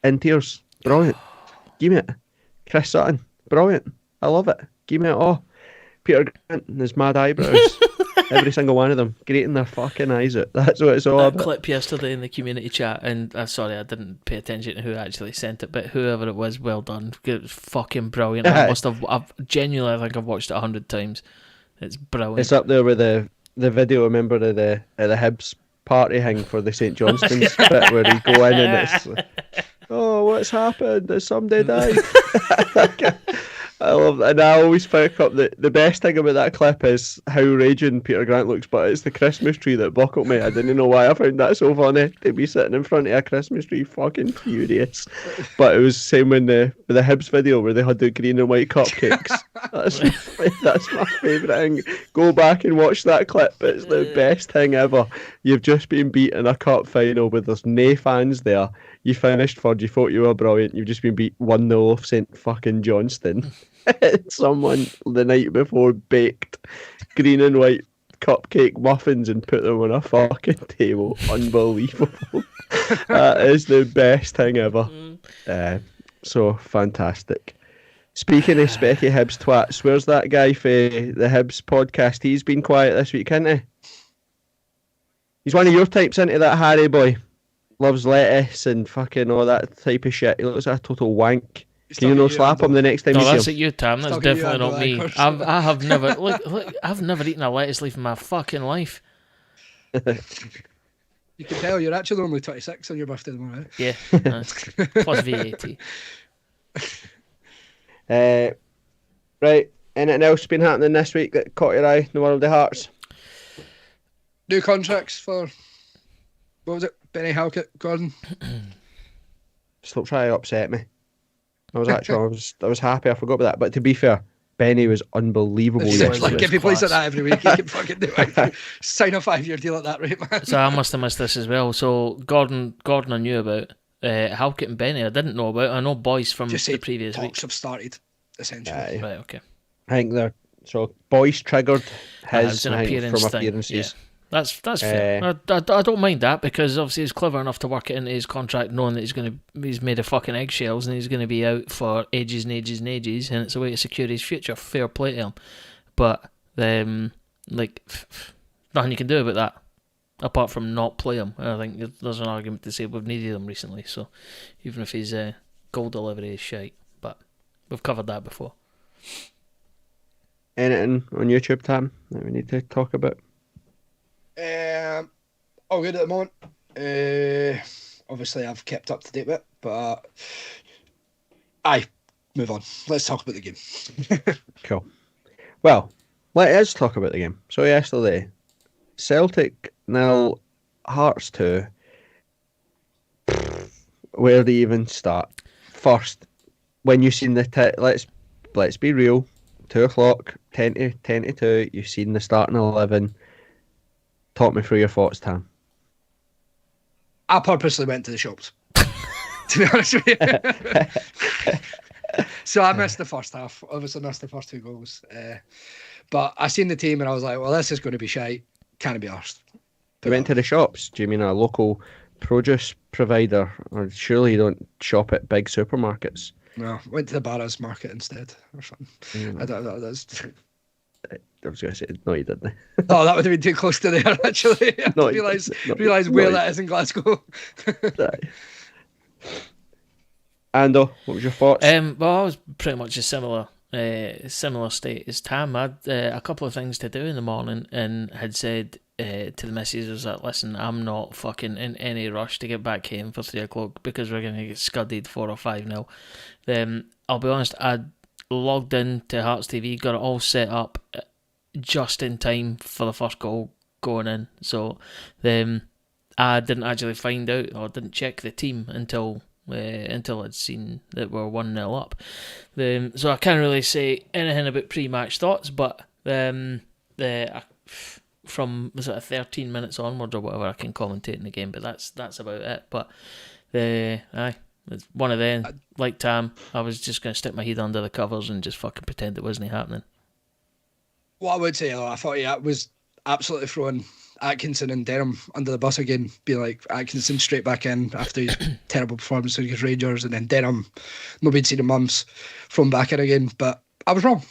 in tears, brilliant. Give me it. Chris Sutton, brilliant. I love it. Give me it all. Peter Grant and his mad eyebrows. Every single one of them grating their fucking eyes out. That's what it's all about. That clip yesterday in the community chat, and sorry, I didn't pay attention to who actually sent it, but whoever it was, well done. It was fucking brilliant. I've genuinely, I think I've watched it 100 times. It's brilliant. It's up there with the video. Remember the Hibs party thing for the St Johnstone's bit where he go in and it's oh, what's happened? Has somebody died? I love that. And I always pick up the best thing about that clip is how raging Peter Grant looks, but it's the Christmas tree that buckled me. I didn't know why I found that so funny, to be sitting in front of a Christmas tree fucking furious. But it was the same with the Hibs video where they had the green and white cupcakes. That's my favourite thing. Go back and watch that clip. It's the best thing ever. You've just been beat in a cup final where there's no fans there. You finished third, you thought you were brilliant. You've just been beat 1-0 off St fucking Johnston. Someone the night before baked green and white cupcake muffins and put them on a fucking table. Unbelievable. That is the best thing ever. So fantastic. Speaking of specky Hibs twats, where's that guy for the Hibs podcast? He's been quiet this week, hasn't he? He's one of your types, isn't he, that Harry boy? Loves lettuce and fucking all that type of shit. He looks like a total wank. Can you slap him the next time you see him? No, that's at you, Tam. That's definitely not me. I've never eaten a lettuce leaf in my fucking life. You can tell you're actually only 26 on your birthday tomorrow. Yeah, plus VAT. Right, anything else been happening this week that caught your eye in the world of Hearts? New contracts for, what was it, Benny Halkett, Gordon? Stop trying to upset me. I was happy I forgot about that. But to be fair, Benny was unbelievable yesterday. If he plays like that every week, he can fucking do it. Sign a 5-year deal at that rate, man. So I must have missed this as well. So Gordon I knew about. Halkett and Benny I didn't know about. I know boys from the previous week. Talks have started, essentially. Right, okay. I think Boyce triggered his from appearances. Yeah. That's fair. I don't mind that, because obviously he's clever enough to work it into his contract, knowing that he's made of fucking eggshells and he's going to be out for ages and ages and ages, and it's a way to secure his future. Fair play to him, but nothing you can do about that apart from not play him. I think there's an argument to say we've needed him recently, so even if his goal delivery is shite, but we've covered that before. Anything on YouTube, Tam, that we need to talk about? All good at the moment. Obviously, I've kept up to date with it, but move on. Let's talk about the game. Cool. Well, let's talk about the game. So yesterday, Celtic 0, Hearts 2. Where do you even start? First, when you seen the let's be real. 2:00, 10 to 2. You've seen the starting 11. Talk me through your thoughts, Tam. I purposely went to the shops, to be honest with you. So I missed the first half. Obviously missed the first 2 goals. But I seen the team and I was like, well, this is going to be shite. Can't be arsed. You went to the shops? Do you mean a local produce provider? Or surely you don't shop at big supermarkets? No, went to the Barras market instead or something. I don't know. I was going to say, no, you didn't. Oh, that would have been too close to there, actually. I realise where that is in Glasgow. Ando, what was your thoughts? Well, I was pretty much a similar state as Tam. I had a couple of things to do in the morning and had said to the missus, was that, listen, I'm not fucking in any rush to get back home for 3 o'clock because we're going to get scudded 4 or 5-0. I'll be honest, I logged in to Hearts TV, got it all set up just in time for the first goal going in. So I didn't actually find out or didn't check the team until I'd seen that we're 1-0 up. So I can't really say anything about pre-match thoughts, but from sort of 13 minutes onwards or whatever, I can commentate in the game, but that's about it. But it's one of them, like Tam, I was just going to stick my head under the covers and just fucking pretend it wasn't happening. What I would say, though, I thought was absolutely throwing Atkinson and Denham under the bus again, be like Atkinson straight back in after his terrible performance against Rangers, and then Denham, nobody'd seen in months, thrown back in again. But I was wrong.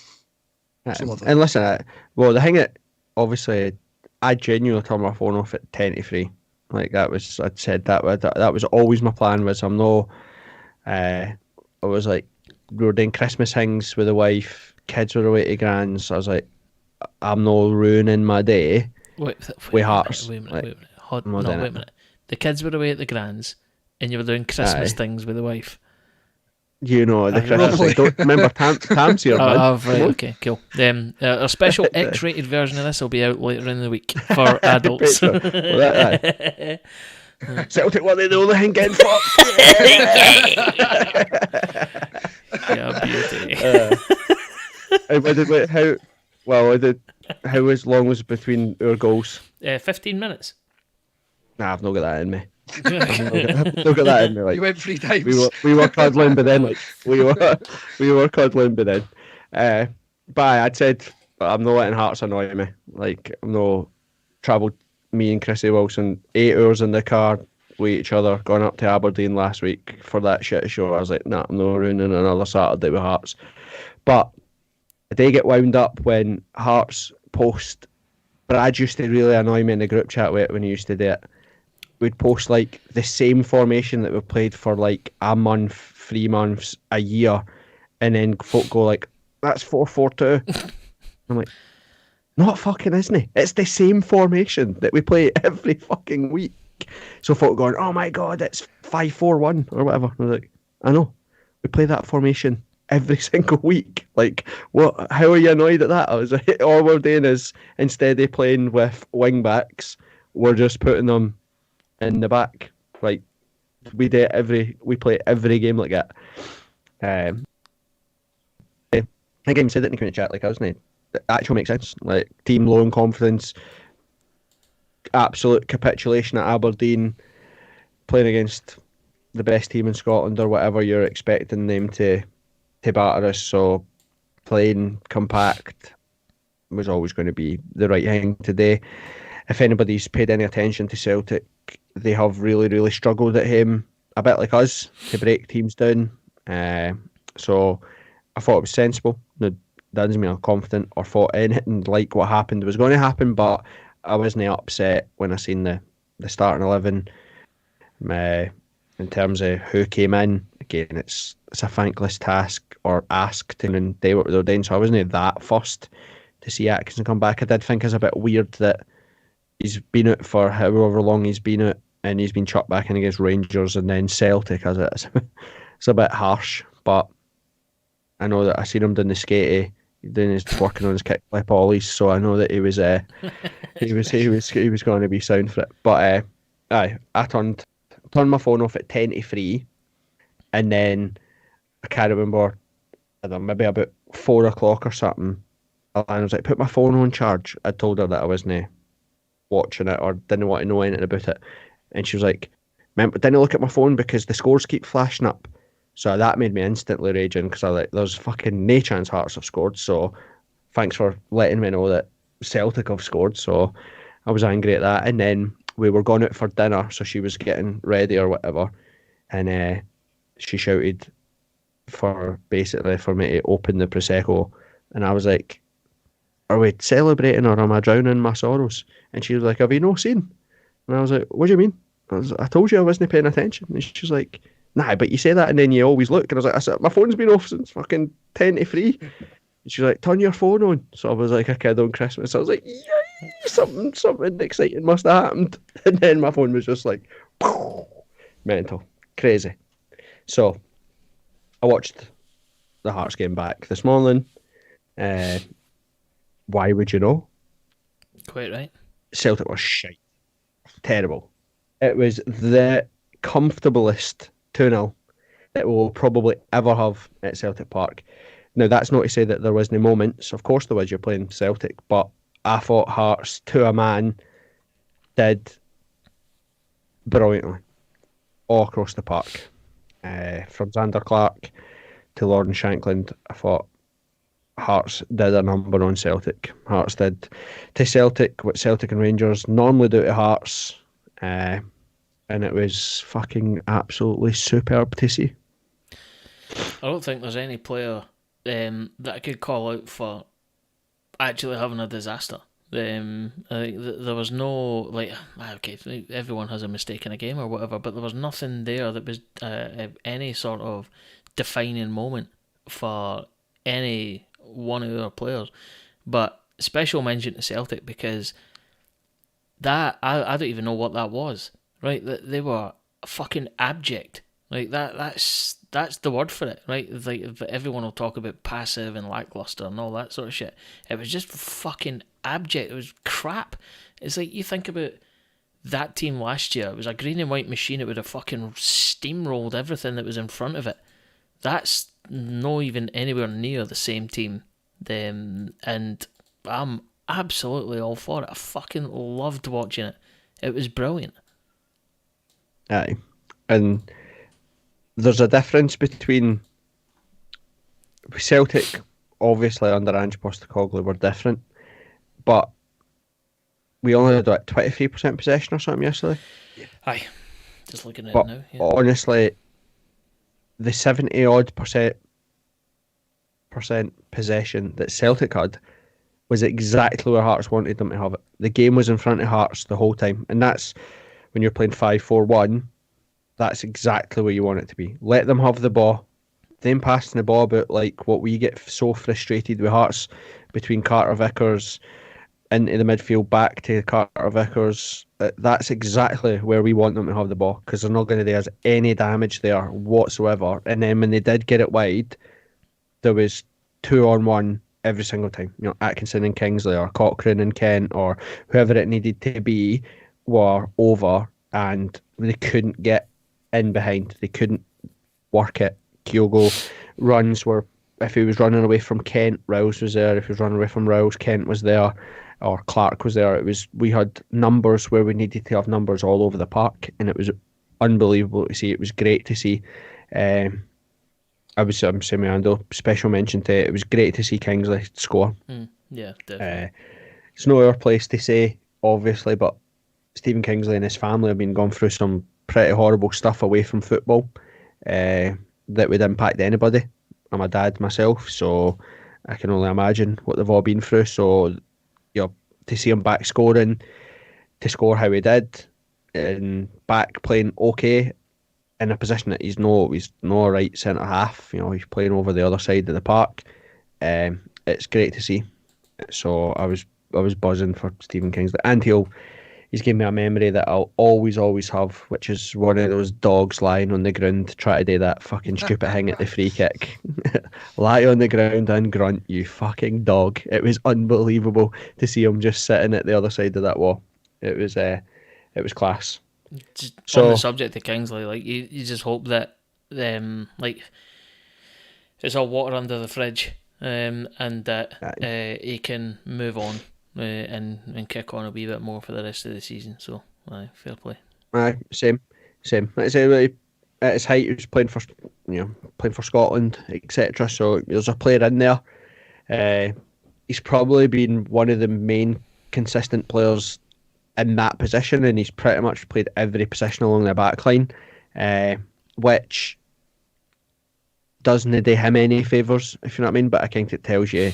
And listen, the thing that obviously I genuinely turned my phone off at 10 to 3. Like I'd said that was always my plan. I was like, we were doing Christmas things with the wife, kids were away to Grands, so I was like, I'm not ruining my day with Hearts. Wait a minute. The kids were away at the Grands and you were doing Christmas things with the wife. You know, the Christmas thing. Don't remember, Tam's here, man. Right, okay, cool. A special X-rated version of this will be out later in the week for adults. Celtic won the only thing getting fucked. Yeah, beauty. How long was between our goals? 15 minutes. Nah, I've not got that in me. I've not got that in me. Like, you went 3 times. We were cuddling, but then we were cuddling, but then. But I'd said I'm not letting Hearts annoy me. Like I'm not travelled. Me and Chrissy Wilson 8 hours in the car with each other, going up to Aberdeen last week for that shit show. I was like, nah, I'm not ruining another Saturday with Hearts. But they get wound up when Hearts post. Brad used to really annoy me in the group chat with it when he used to do it. We'd post like the same formation that we've played for like a month, 3 months, a year, and then folk go like, that's 4-4-2. I'm like, Not fucking, isn't he? It's the same formation that we play every fucking week. So folk going, oh my god, it's 5-4-1 or whatever. I was like, I know. We play that formation every single week. Like, what? How are you annoyed at that? I was like, all we're doing is, instead of playing with wing backs, we're just putting them in the back. Like, we play every game like that. I think said it in the community chat, like, hasn't it? It actually makes sense. Like, team low in confidence, absolute capitulation at Aberdeen, playing against the best team in Scotland or whatever, you're expecting them to batter us. So playing compact was always going to be the right thing today. If anybody's paid any attention to Celtic, they have really, really struggled at him, a bit like us, to break teams down. So I thought it was sensible. That doesn't mean I'm confident or thought anything like what happened was going to happen, but I wasn't upset when I seen the starting 11. In terms of who came in, again, it's a thankless task or ask to and do what they're doing, so I wasn't that fussed to see Atkinson come back. I did think it's a bit weird that he's been out for however long he's been out and he's been chucked back in against Rangers and then Celtic as it is. It's a bit harsh, but I know that I seen him doing the skatey, doing his working on his kickflip ollies, so I know that he was he was going to be sound for it. But I turned my phone off at 10 to 3, and then I can't remember, I don't know, maybe about 4 o'clock or something. And was like, put my phone on charge. I told her that I wasn't watching it or didn't want to know anything about it, and she was like, "Remember, didn't look at my phone because the scores keep flashing up." So that made me instantly raging because I like, there's fucking no chance Hearts have scored. So thanks for letting me know that Celtic have scored. So I was angry at that, and then we were going out for dinner, so she was getting ready or whatever, and she shouted for me to open the prosecco, and I was like, "Are we celebrating or am I drowning my sorrows?" And she was like, "Have you not seen?" And I was like, "What do you mean?" I told you I wasn't paying attention. And she was like, "Nah, but you say that and then you always look." And I was like, "My phone's been off since fucking 10 to 3. And she was like, "Turn your phone on." So I was like a kid on Christmas. I was like, "Yay, something exciting must have happened." And then my phone was just like, mental, crazy. So I watched the Hearts game back this morning. Why would you know? Quite right. Celtic was shite. Terrible. It was the comfortablest 2-0 that we'll probably ever have at Celtic Park. Now, that's not to say that there was no moments. Of course there was, you're playing Celtic, but I thought Hearts, to a man, did brilliantly all across the park. From Xander Clark to Lord Shankland, I thought Hearts did a number on Celtic. Hearts did to Celtic what Celtic and Rangers normally do to Hearts, and it was fucking absolutely superb to see. I don't think there's any player that I could call out for actually having a disaster. I think there was no, like, okay, everyone has a mistake in a game or whatever, but there was nothing there that was any sort of defining moment for any one of our players. But special mention to Celtic, because that I don't even know what that was. Right, they were fucking abject. Like that's the word for it, right? Like everyone will talk about passive and lackluster and all that sort of shit. It was just fucking abject. It was crap. It's like you think about that team last year. It was a green and white machine. It would have fucking steamrolled everything that was in front of it. That's not even anywhere near the same team. And I'm absolutely all for it. I fucking loved watching it. It was brilliant. Aye, and there's a difference between Celtic, obviously under Ange Postecoglou, were different, but we only had like 23% possession or something yesterday. Aye, just looking at but it now. Yeah. Honestly, the 70 odd percent possession that Celtic had was exactly where Hearts wanted them to have it. The game was in front of Hearts the whole time, and that's when you're playing 5-4-1. That's exactly where you want it to be. Let them have the ball. Them passing the ball about, like what we get so frustrated with Hearts between Carter Vickers into the midfield back to Carter Vickers. That's exactly where we want them to have the ball, because they're not going to do us any damage there whatsoever. And then when they did get it wide, there was 2-on-1 every single time. You know, Atkinson and Kingsley, or Cochrane and Kent, or whoever it needed to be, were over, and they couldn't get in behind. They couldn't work it. Kyogo runs were, if he was running away from Kent, Rouse was there. If he was running away from Rouse, Kent was there, or Clark was there. We had numbers where we needed to have numbers all over the park, and it was unbelievable to see. It was great to see. I'm saying Ando, special mention to it. It was great to see Kingsley score. Yeah, definitely. It's not our place to say, obviously, but Stephen Kingsley and his family have been going through some pretty horrible stuff away from football that would impact anybody. I'm a dad myself, so I can only imagine what they've all been through. So, you know, to see him back scoring, to score how he did, and back playing okay in a position that he's no right centre half. You know, he's playing over the other side of the park. It's great to see. So I was buzzing for Stephen Kingsley, and he's given me a memory that I'll always have, which is one of those dogs lying on the ground try to do that fucking stupid thing at the free kick. Lie on the ground and grunt, you fucking dog. It was unbelievable to see him just sitting at the other side of that wall. It was class. Just on the subject of Kingsley, like you just hope that like it's all water under the fridge, and that he can move on. And kick on a wee bit more for the rest of the season. So, fair play. Same. Like I say, at his height, he was playing for Scotland, etc. So there's a player in there. He's probably been one of the main consistent players in that position, and he's pretty much played every position along the back line, which doesn't do him any favours, if you know what I mean. But I think it tells you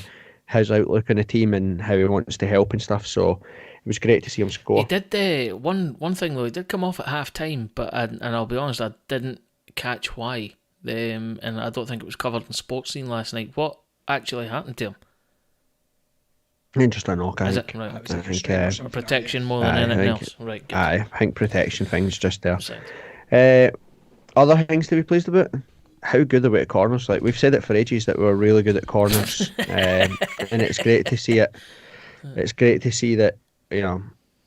his outlook on the team and how he wants to help and stuff. So it was great to see him score. He did one thing though. He did come off at half time, but and I'll be honest, I didn't catch why. And I don't think it was covered in Sports Scene last night. What actually happened to him? Just a knock. Is it right? I think protection more than anything else. Right. Good. I think protection things just there. Other things to be pleased about. How good are we at corners? Like, we've said it for ages that we're really good at corners, and it's great to see it. It's great to see that, you know,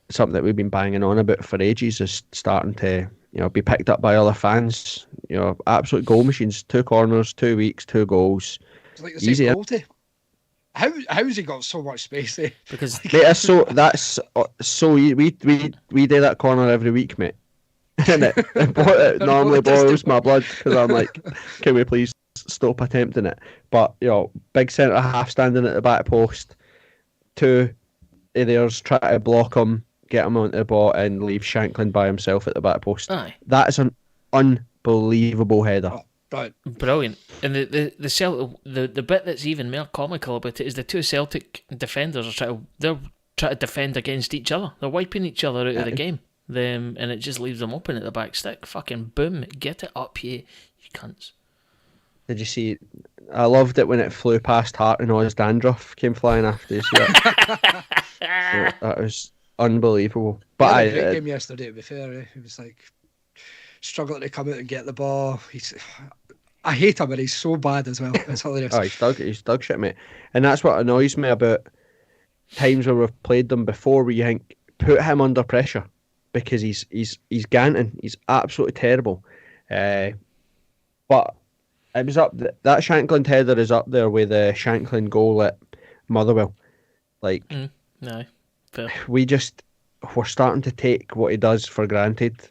something that we've been banging on about for ages is starting to, you know, be picked up by other fans. You know, absolute goal machines. 2 corners, 2 weeks, 2 goals. It's like the same goaltee. How's he got so much space there? Because that's so we do that corner every week, mate. And it normally boils my blood, because I'm like, can we please stop attempting it? But, you know, big centre half standing at the back post, 2 of theirs try to block him, get him onto the ball, and leave Shankland by himself at the back post. Aye. That is an unbelievable header. Brilliant. And the Celtic, the bit that's even more comical about it is the 2 Celtic defenders are trying to defend against each other. They're wiping each other out of the game. And it just leaves them open at the back stick. Fucking boom, get it up, you cunts. Did you see? I loved it when it flew past Hart and all his dandruff came flying after. You see that? That was unbelievable. But I had a great game yesterday, to be fair. He was like struggling to come out and get the ball. I hate him, and he's so bad as well. It's hilarious. He's dug shit, mate. And that's what annoys me about times where we've played them before, where you think, put him under pressure. Because he's ganting, he's absolutely terrible. But it was up. That Shankland header is up there with the Shankland goal at Motherwell. Like, no, fair. We're starting to take what he does for granted.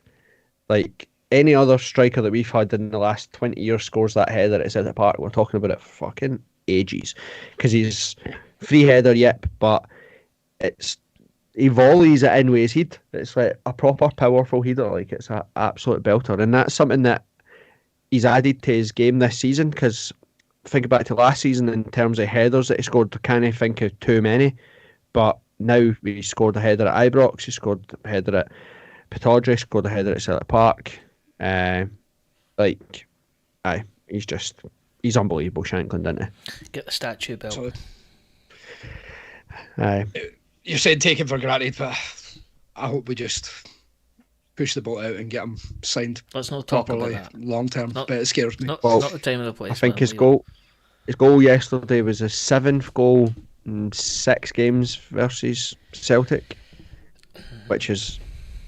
Like, any other striker that we've had in the last 20 years scores that header at Celtic Park, we're talking about it for fucking ages. Because he's free header, yep, but he volleys it in with his head. It's like a proper powerful header. Like, it's an absolute belter. And that's something that he's added to his game this season, because think back to last season in terms of headers that he scored, I can't think of too many. But now he scored a header at Ibrox, he scored a header at Pittodrie, scored a header at Celtic Park. He's unbelievable, Shankland, isn't he? Get the statue built. So, Aye. you're saying take it for granted, but I hope we just push the boat out and get him signed. Let's not talk properly, about that long term. But it scares me. Not the time of the place. I think his goal yesterday was his 7th goal in 6 games versus Celtic, which is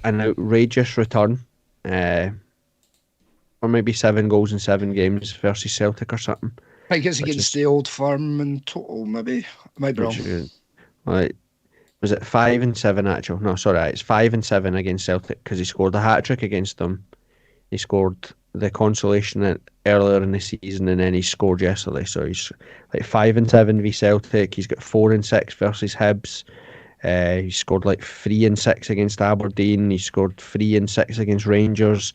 an outrageous return. Or maybe 7 goals in 7 games versus Celtic or something. I think it's against the Old Firm in total, maybe. I might be wrong. Like, was it 5 and 7 actual? No, sorry, it's 5 and 7 against Celtic because he scored a hat-trick against them. He scored the consolation earlier in the season and then he scored yesterday. So he's like 5 and 7 v Celtic. He's got 4 and 6 versus Hibs. He scored like 3 and 6 against Aberdeen. He scored 3 and 6 against Rangers.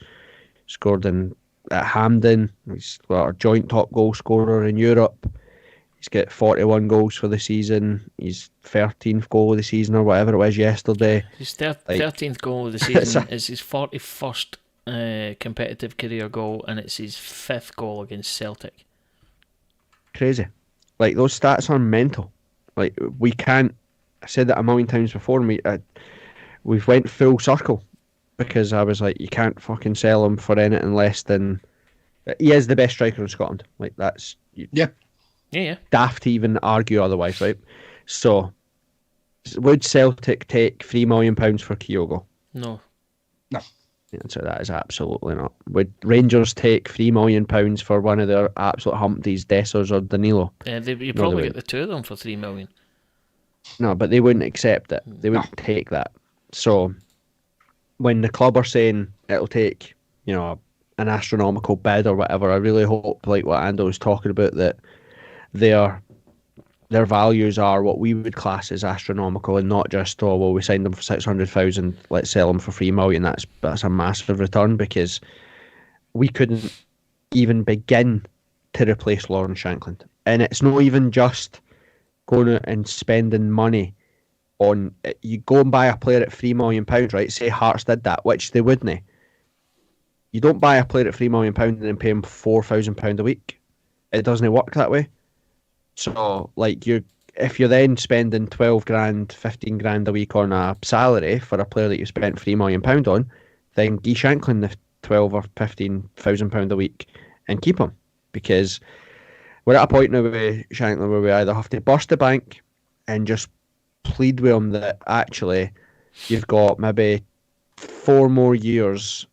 Scored at Hampden. He's got a joint top goal scorer in Europe. He's got 41 goals for the season. His 13th goal of the season or whatever it was yesterday. His 13th goal of the season is his 41st competitive career goal, and it's his 5th goal against Celtic. Crazy. Like, those stats are mental. Like, we can't... I said that a million times before, and we've went full circle. Because I was like, you can't fucking sell him for anything less than... He is the best striker in Scotland. Like, that's... Yeah. Daft to even argue otherwise, right? So, would Celtic take £3 million for Kyogo? No. The answer to that is absolutely not. Would Rangers take £3 million for one of their absolute Humpties, Dessers or Danilo? You probably get the two of them for £3 million. No, but they wouldn't accept it. They wouldn't take that. So... when the club are saying it'll take, an astronomical bid or whatever, I really hope, like what Ando was talking about, that their values are what we would class as astronomical and not just, we signed them for 600,000, let's sell them for £3 million. That's a massive return because we couldn't even begin to replace Lawrence Shankland. And it's not even just going out and spending money on, you go and buy a player at £3 million, right? Say Hearts did that, which they wouldn't. You don't buy a player at £3 million and then pay him £4,000 a week. It doesn't work that way. So, like, if you're then spending 12 grand, 15 grand a week on a salary for a player that you spent £3 million on, then give Shankland the 12 or 15,000 pound a week and keep him, because we're at a point now with Shankland where we either have to burst the bank and just plead with him that actually you've got maybe 4 more years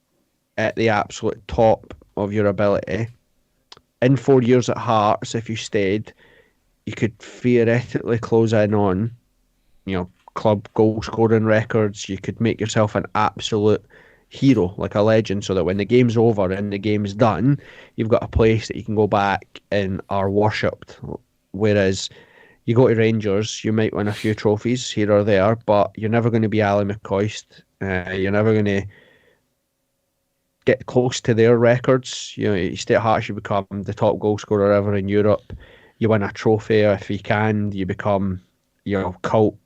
at the absolute top of your ability. In 4 years at Hearts, if you stayed, you could theoretically close in on, club goal scoring records. You could make yourself an absolute hero, like a legend, so that when the game's over and the game's done, you've got a place that you can go back and are worshipped. Whereas you go to Rangers, you might win a few trophies here or there, but you're never going to be Ali McCoist. You're never going to get close to their records. You stay at Hearts, you become the top goal scorer ever in Europe. You win a trophy if you can. You become, cult,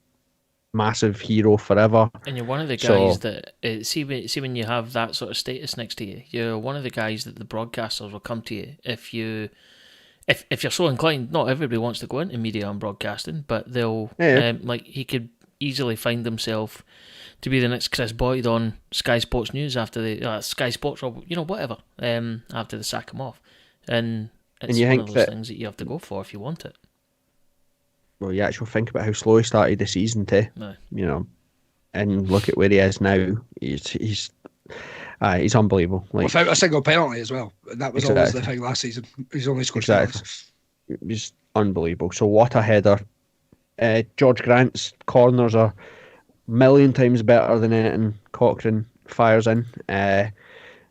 massive hero forever. And you're one of the guys that see when you have that sort of status next to you. You're one of the guys that the broadcasters will come to you if you're so inclined. Not everybody wants to go into media and broadcasting, but they'll like he could easily find himself to be the next Chris Boyd on Sky Sports News after the Sky Sports or whatever after they sack him off, and it's one of those things that you have to go for if you want it. Well, you actually think about how slow he started the season too. No. And look at where he is now. He's unbelievable. Like, without a single penalty as well. That was always the thing last season. He's only scored penalties. He's unbelievable. So what a header. George Grant's corners are a million times better than anything Cochrane fires in.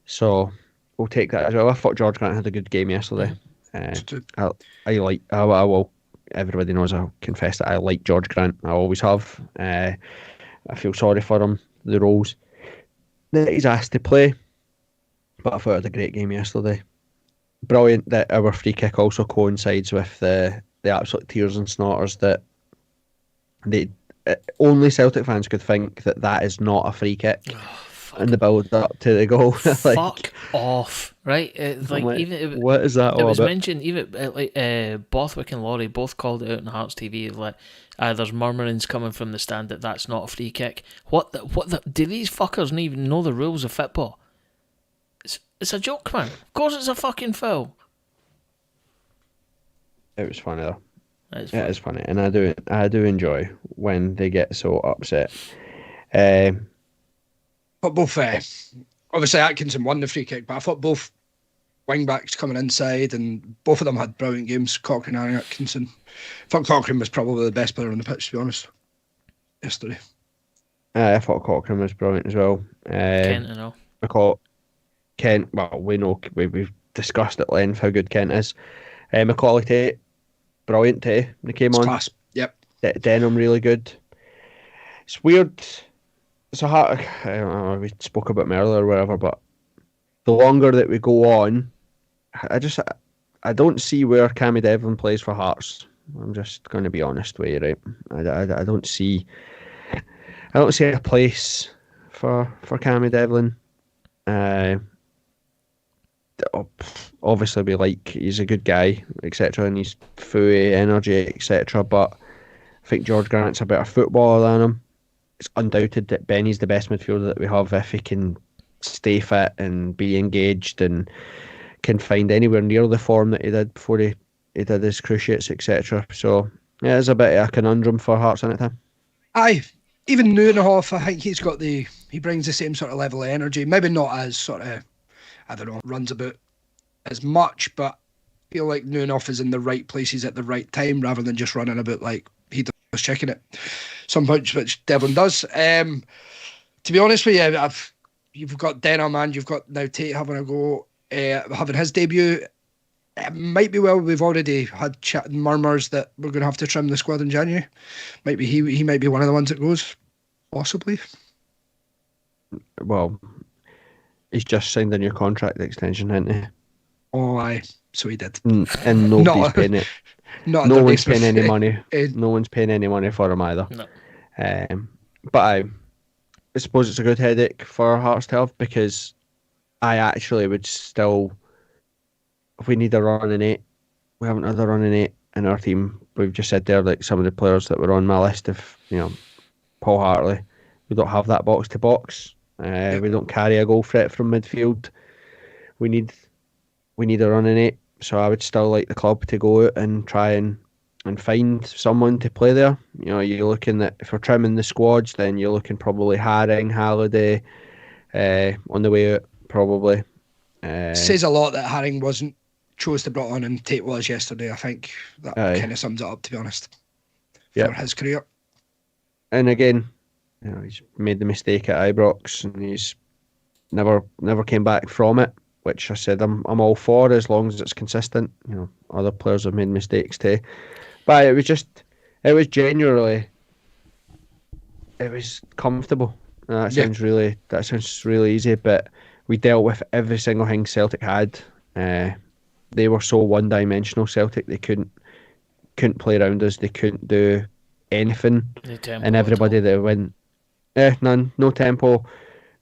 So we'll take that as well. I thought George Grant had a good game yesterday. I will. Everybody knows I confess that I like George Grant. I always have. I feel sorry for him, the roles that he's asked to play. But I thought he had a great game yesterday. Brilliant that our free kick also coincides with the absolute tears and snorters that only Celtic fans could think that is not a free kick. and the build up to the goal. Fuck off, right? What is that all about? It was mentioned, even Bothwick and Laurie both called it out on Hearts TV, like, there's murmurings coming from the stand that's not a free kick. What the do these fuckers not even know the rules of football? It's a joke, man. Of course it's a fucking foul. It was funny though. It is funny, and I do enjoy when they get so upset. But both, obviously Atkinson won the free kick, but I thought both wing backs coming inside, and both of them had brilliant games, Cochrane and Atkinson. I thought Cochrane was probably the best player on the pitch, to be honest, yesterday. I thought Cochrane was brilliant as well. Kent and all. Kent, well, we know, we've discussed at length how good Kent is. Macaulay Tate, brilliant Tate, when he came on. Class, yep. Denham, really good. It's weird. It's a hard, I don't know, we spoke about him earlier or whatever, but the longer that we go on, I don't see where Cammy Devlin plays for Hearts. I'm just going to be honest with you, right? I don't see a place for Cammy Devlin. Obviously, he's a good guy, etc., and he's full of energy, etc. But I think George Grant's a better footballer than him. It's undoubted that Benny's the best midfielder that we have if he can stay fit and be engaged and can find anywhere near the form that he did before he did his cruciates, etc. So yeah, it's a bit of a conundrum for Hearts in it, Tim. Aye, even Neuenhoff, I think he brings the same sort of level of energy. Maybe not as sort of, I don't know, runs about as much, but I feel like Neuenhoff is in the right places at the right time rather than just running about like he does checking it. Some points which Devlin does. To be honest with you, you've got Denham and you've got now Tate having a go, having his debut. It might be we've already had murmurs that we're going to have to trim the squad in January. Maybe he might be one of the ones that goes, possibly. Well, he's just signed a new contract extension, hasn't he? Oh, aye. So he did. And nobody's paying it. No one's paying any money. No one's paying any money for him either. No. But I suppose it's a good headache for Hearts to have, because I actually would still, if we need a run in 8, we haven't had a run in 8 in our team. We've just said there, like some of the players that were on my list of, Paul Hartley, we don't have that box to box. We don't carry a goal threat from midfield. We need a run in 8. So I would still like the club to go out and try and find someone to play there. You're looking at, if we're trimming the squads, then you're looking probably Haring, Halliday on the way out, probably. Says a lot that Haring chose to brought on and Tate was yesterday. I think that kind of sums it up, to be honest, for his career. And again, he's made the mistake at Ibrox and he's never came back from it, which I said I'm all for as long as it's consistent. Other players have made mistakes too, but it was genuinely, it was comfortable. That sounds really easy, but we dealt with every single thing Celtic had. They were so one-dimensional, Celtic. They couldn't play around us. They couldn't do anything, and everybody that went, none, no tempo.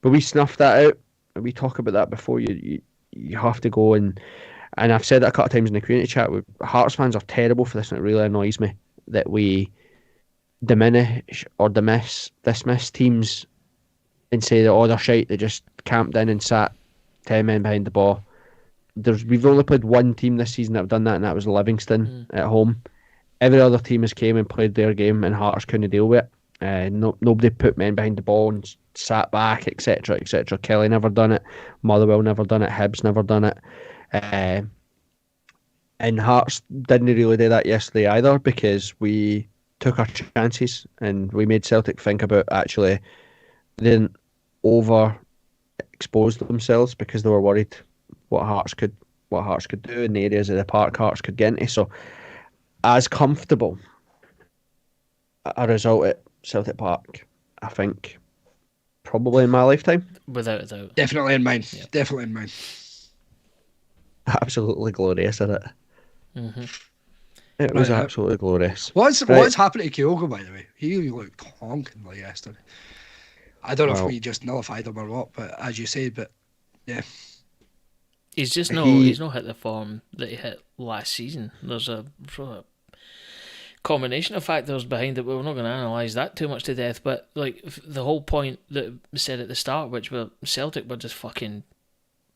But we snuffed that out. We talk about that before. You have to go and I've said that a couple of times in the community chat. Hearts fans are terrible for this, and it really annoys me that we diminish or dismiss teams and say that they're shite. They just camped in and sat 10 men behind the ball. We've only played one team this season that have done that, and that was Livingston at home. Every other team has came and played their game, and Hearts couldn't deal with it. Nobody put men behind the ball and sat back, etc., etc. Kelly never done it. Motherwell never done it. Hibbs never done it. And Hearts didn't really do that yesterday either, because we took our chances and we made Celtic think about, actually they didn't overexpose themselves because they were worried what Hearts could do in the areas of the park Hearts could get into. So as comfortable a result at Celtic Park, I think, probably in my lifetime. Without a doubt. Definitely in mine. Yeah. Definitely in mine. Absolutely glorious, isn't it? Mm-hmm. It was absolutely glorious. What's happened to Kyogo, by the way? He looked honking like yesterday. I don't know if we just nullified him or what, but as you say, but yeah. He's just he's not hit the form that he hit last season. There's a combination of factors behind it, but we're not going to analyse that too much to death. But like the whole point that we said at the start, which were Celtic were just fucking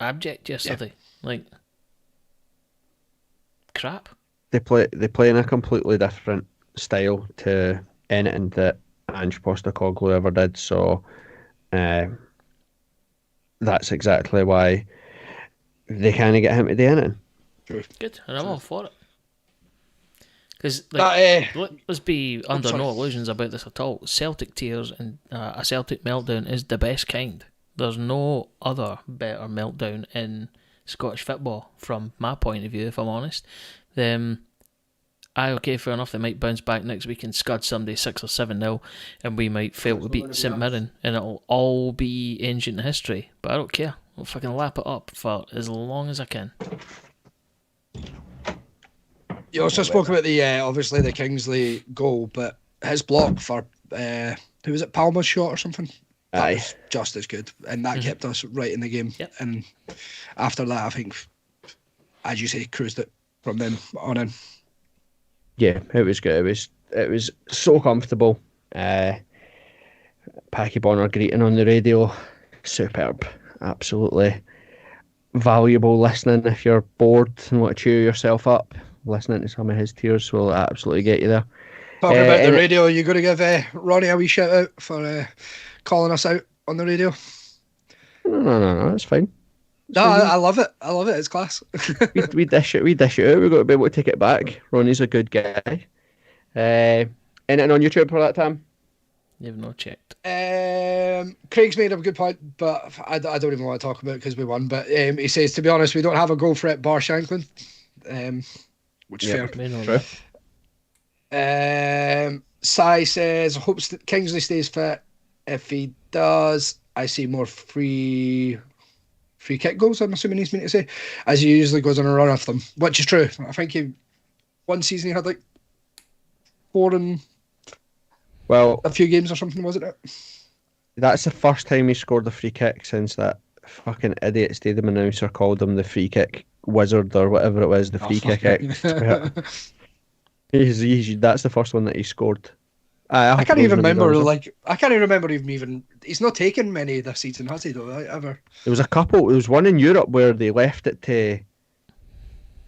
abject yesterday. Yeah. Like crap. They play in a completely different style to anything that Ange Postecoglou ever did. So that's exactly why they kind of get him to do anything. Good, and I'm all for it. Because let's be under no illusions about this at all. Celtic tears and a Celtic meltdown is the best kind. There's no other better meltdown in Scottish football, from my point of view, if I'm honest. Okay, fair enough, they might bounce back next week and scud somebody 6 or 7-0, and we might fail to beat St Mirren, and it'll all be ancient history. But I don't care. I'll fucking lap it up for as long as I can. You also spoke about the obviously the Kingsley goal, but his block for who was it, Palmer's shot or something? That was just as good, and that kept us right in the game. Yep. And after that, I think, as you say, cruised it from then on in. Yeah, it was good. It was so comfortable. Packy Bonner greeting on the radio, superb, absolutely valuable listening. If you're bored and want to cheer yourself up, listening to some of his tears will absolutely get you there. Talking about the radio, you got to give Ronnie a wee shout out for calling us out on the radio. No, that's fine. No, I love it. It's class. we dish it out. We've got to be able to take it back. Ronnie's a good guy. Anything on YouTube for that, Tam? You've not checked. Craig's made up a good point, but I don't even want to talk about it because we won. But he says, to be honest, we don't have a goal threat bar Shankland, which is fair. True. Sai says, hopes that Kingsley stays fit. If he does, I see more free kick goals, I'm assuming he's meant to say, as he usually goes on a run off them, which is true. I think one season he had like 4 in a few games or something, wasn't it? That's the first time he scored a free kick since that fucking idiot stadium announcer called him the free kick wizard or whatever it was, the free kick expert. That's the first one that he scored. I can't even remember. He's not taken many this season, has he? Though ever? There was a couple. There was one in Europe where they left it to.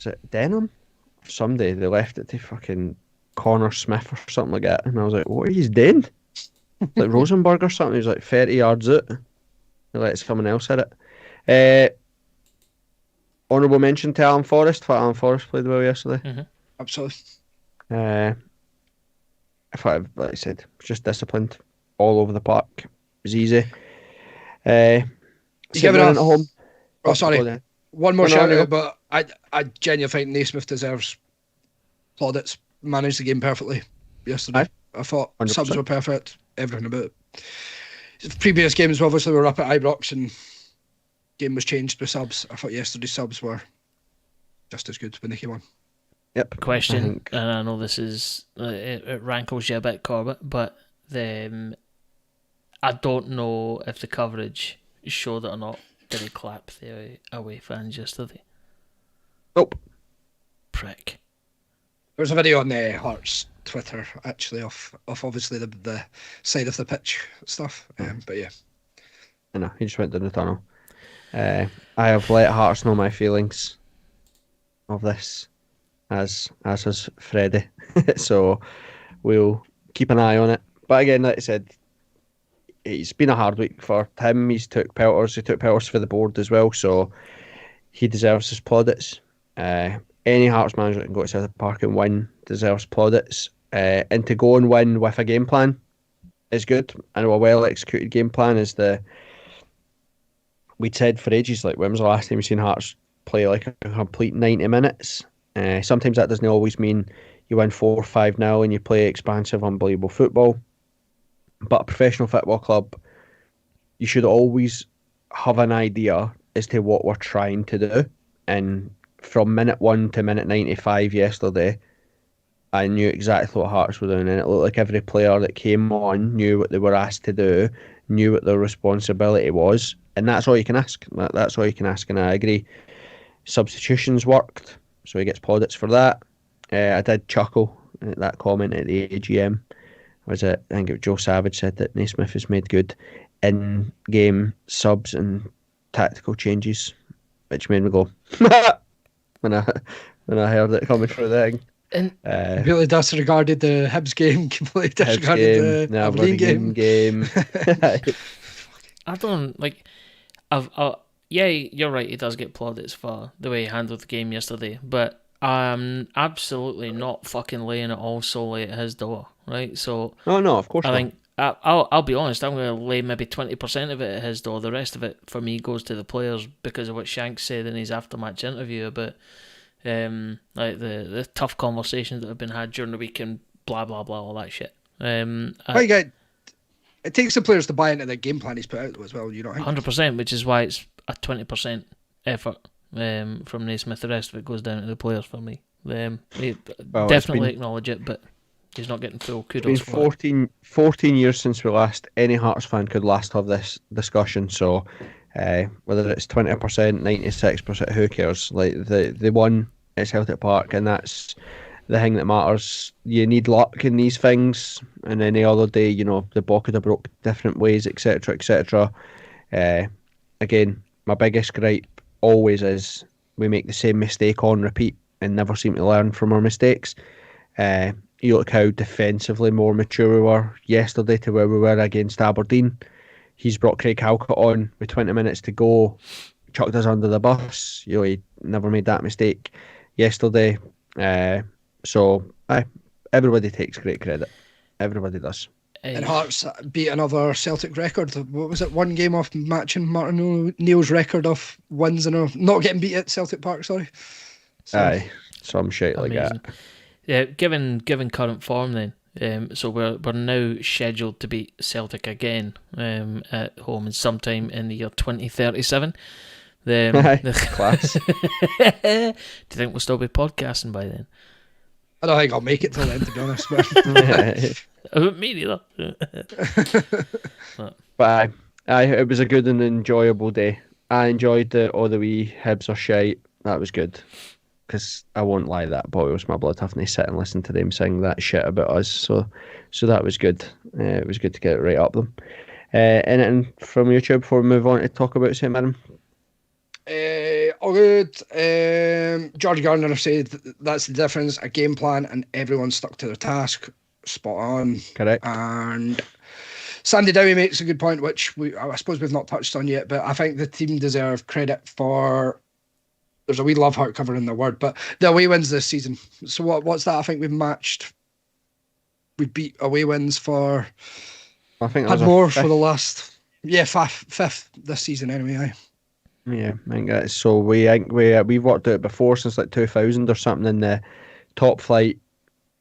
Is it Denham? Somebody they left it to fucking Connor Smith or something like that, and I was like, "What are you doing?" Like Rosenborg or something. He was like 30 yards out. They let someone else hit it. Honourable mention to Alan Forrest. Thought Alan Forrest played well yesterday. Mm-hmm. Absolutely. I thought, like I said, it was just disciplined all over the park. It was easy. You give it at home. Oh, sorry. One more shout out, but I genuinely think Naismith deserves plaudits. Managed the game perfectly yesterday. I thought 100%. Subs were perfect. Everything about it. Previous games, obviously, were up at Ibrox and game was changed with subs. I thought yesterday's subs were just as good when they came on. Yep. Question, and I know this is it rankles you a bit, Corbett, but I don't know if the coverage showed it or not. Did he clap the away fans yesterday? Nope. Prick. There was a video on Hearts Twitter actually of obviously the side of the pitch stuff, but yeah. I know, he just went down the tunnel. I have let Hearts know my feelings of this. As has Freddie. So we'll keep an eye on it. But again, like I said, it's been a hard week for him. He took pelters for the board as well, so he deserves his plaudits. Any Hearts manager that can go to Celtic Park and win deserves plaudits. And to go and win with a game plan is good. I know a well executed game plan is we'd said for ages, like, when was the last time we've seen Hearts play like a complete 90 minutes? Sometimes that doesn't always mean you win 4-5-0 and you play expansive, unbelievable football. But a professional football club, you should always have an idea as to what we're trying to do. And from minute 1 to minute 95 yesterday, I knew exactly what Hearts were doing, and it looked like every player that came on knew what they were asked to do, knew what their responsibility was, and that's all you can ask. That's all you can ask, and I agree. Substitutions worked, so he gets plaudits for that. I did chuckle at that comment at the AGM. I think it was Joe Savage said that Naismith has made good in-game subs and tactical changes, which made me go when I heard it coming through the thing. And completely disregarded the Hibs game, completely disregarded the Aberdeen game. I don't like. Yeah, you're right. He does get plaudits for the way he handled the game yesterday, but I'm absolutely not fucking laying it all solely at his door, right? So, oh no, of course I not. think I'll be honest. I'm going to lay maybe 20% of it at his door. The rest of it for me goes to the players because of what Shanks said in his after-match interview about like the tough conversations that have been had during the week and blah blah blah, all that shit. It takes the players to buy into the game plan he's put out as well. You know, 100%, which is why it's a 20% effort from Naismith. The rest of it goes down to the players for me. He definitely acknowledge it, but he's not getting full kudos. It's been 14 years since we last, any Hearts fan could last have this discussion. So whether it's 20%, 96%, who cares? Like they won at Celtic Park, and that's the thing that matters. You need luck in these things, and any other day, you know, the ball could have broke different ways, etc., etc. Again, my biggest gripe always is we make the same mistake on repeat and never seem to learn from our mistakes. You look how defensively more mature we were yesterday to where we were against Aberdeen. He's brought Craig Halkett on with 20 minutes to go, chucked us under the bus. You know, he never made that mistake yesterday. So everybody takes great credit. Everybody does. And Hearts beat another Celtic record. What was it? One game off matching Martin O'Neill's record of wins and not getting beat at Celtic Park. Sorry. So, some shit like that. Yeah, given current form, then. So we're now scheduled to beat Celtic again at home and sometime in the year 2037. Class. Do you think we'll still be podcasting by then? I don't think I'll make it till then, to be honest. Me neither. But it was a good and enjoyable day. I enjoyed all the wee Hibs or shite. That was good. Because I won't lie, that boils my blood having to sit and listen to them sing that shit about us. So that was good. It was good to get it right up them. Anything from YouTube before we move on to talk about St Mirren? All good. George Gardner said that's the difference, a game plan and everyone stuck to their task. Spot on. Correct. And Sandy Dowie makes a good point, which I suppose we've not touched on yet, but I think the team deserve credit for, there's a wee love heart cover in the word, but the away wins this season. So what's that? I think we beat away wins for, I think had more for the last, fifth this season anyway. Yeah, I think that's so. We've worked out before since like 2000 or something in the top flight.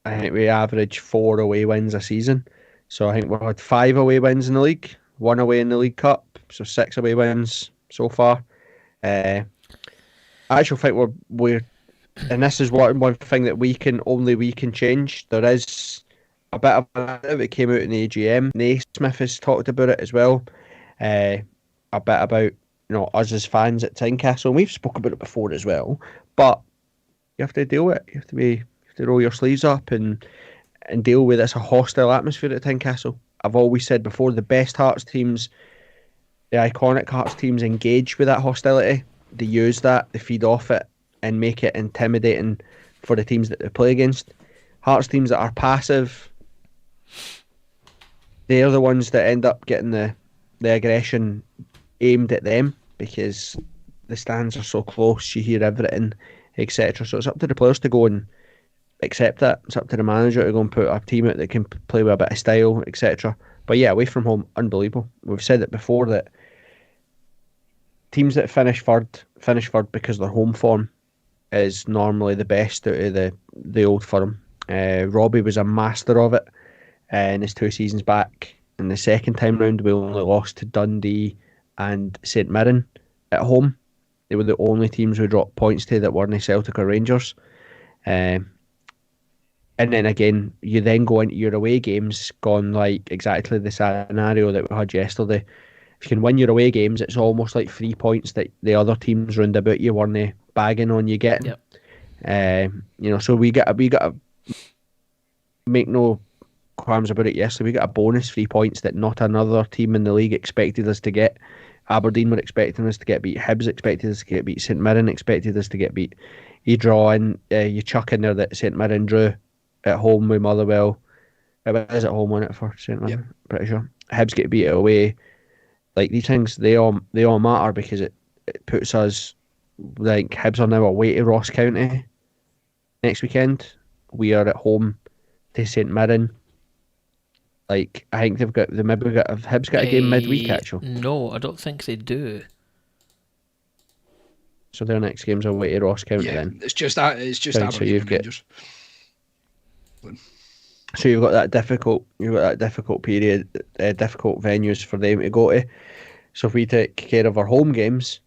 I think we average 4 away wins a season. So I think we've had 5 away wins in the league, 1 away in the League Cup, so 6 away wins so far. I actually think we're and this is one thing that we can change. There is a bit of it came out in the AGM. Naismith has talked about it as well. A bit about, you know, us as fans at Tynecastle, and we've spoken about it before as well. But you have to deal with it. You have to roll your sleeves up and deal with it's a hostile atmosphere at Tynecastle. I've always said before, the best Hearts teams, the iconic Hearts teams, engage with that hostility. They use that, they feed off it, and make it intimidating for the teams that they play against. Hearts teams that are passive, they're the ones that end up getting the aggression aimed at them because the stands are so close, you hear everything, etc. So it's up to the players to go and accept that. It's up to the manager to go and put a team out that can play with a bit of style, etc. But yeah, away from home, unbelievable. We've said it before that teams that finish third because their home form is normally the best out of the old firm. Robbie was a master of it in his 2 seasons back. And the second time round, we only lost to Dundee and St Mirren at home. They were the only teams we dropped points to that weren't Celtic or Rangers. And And then again, you then go into your away games, gone like exactly the scenario that we had yesterday. If you can win your away games, it's almost like 3 points that the other teams round about you weren't bagging on you getting. Yep. So we got to make no qualms about it. Yesterday, we got a bonus 3 points that not another team in the league expected us to get. Aberdeen were expecting us to get beat. Hibs expected us to get beat. St Mirren expected us to get beat. You draw in, you chuck in there that St Mirren drew at home with Motherwell. It was at home, wasn't it, for St Mirren? Yep. Pretty sure. Hibs get beat away. Like, these things, they all matter because it puts us, like, Hibs are now away to Ross County next weekend. We are at home to St Mirren. Like, I think have Hibs got a game midweek, actually. No, I don't think they do. So their next game's away to Ross County then. It's just Aberdeen and Rangers. So you've got that difficult period, difficult venues for them to go to. So if we take care of our home games,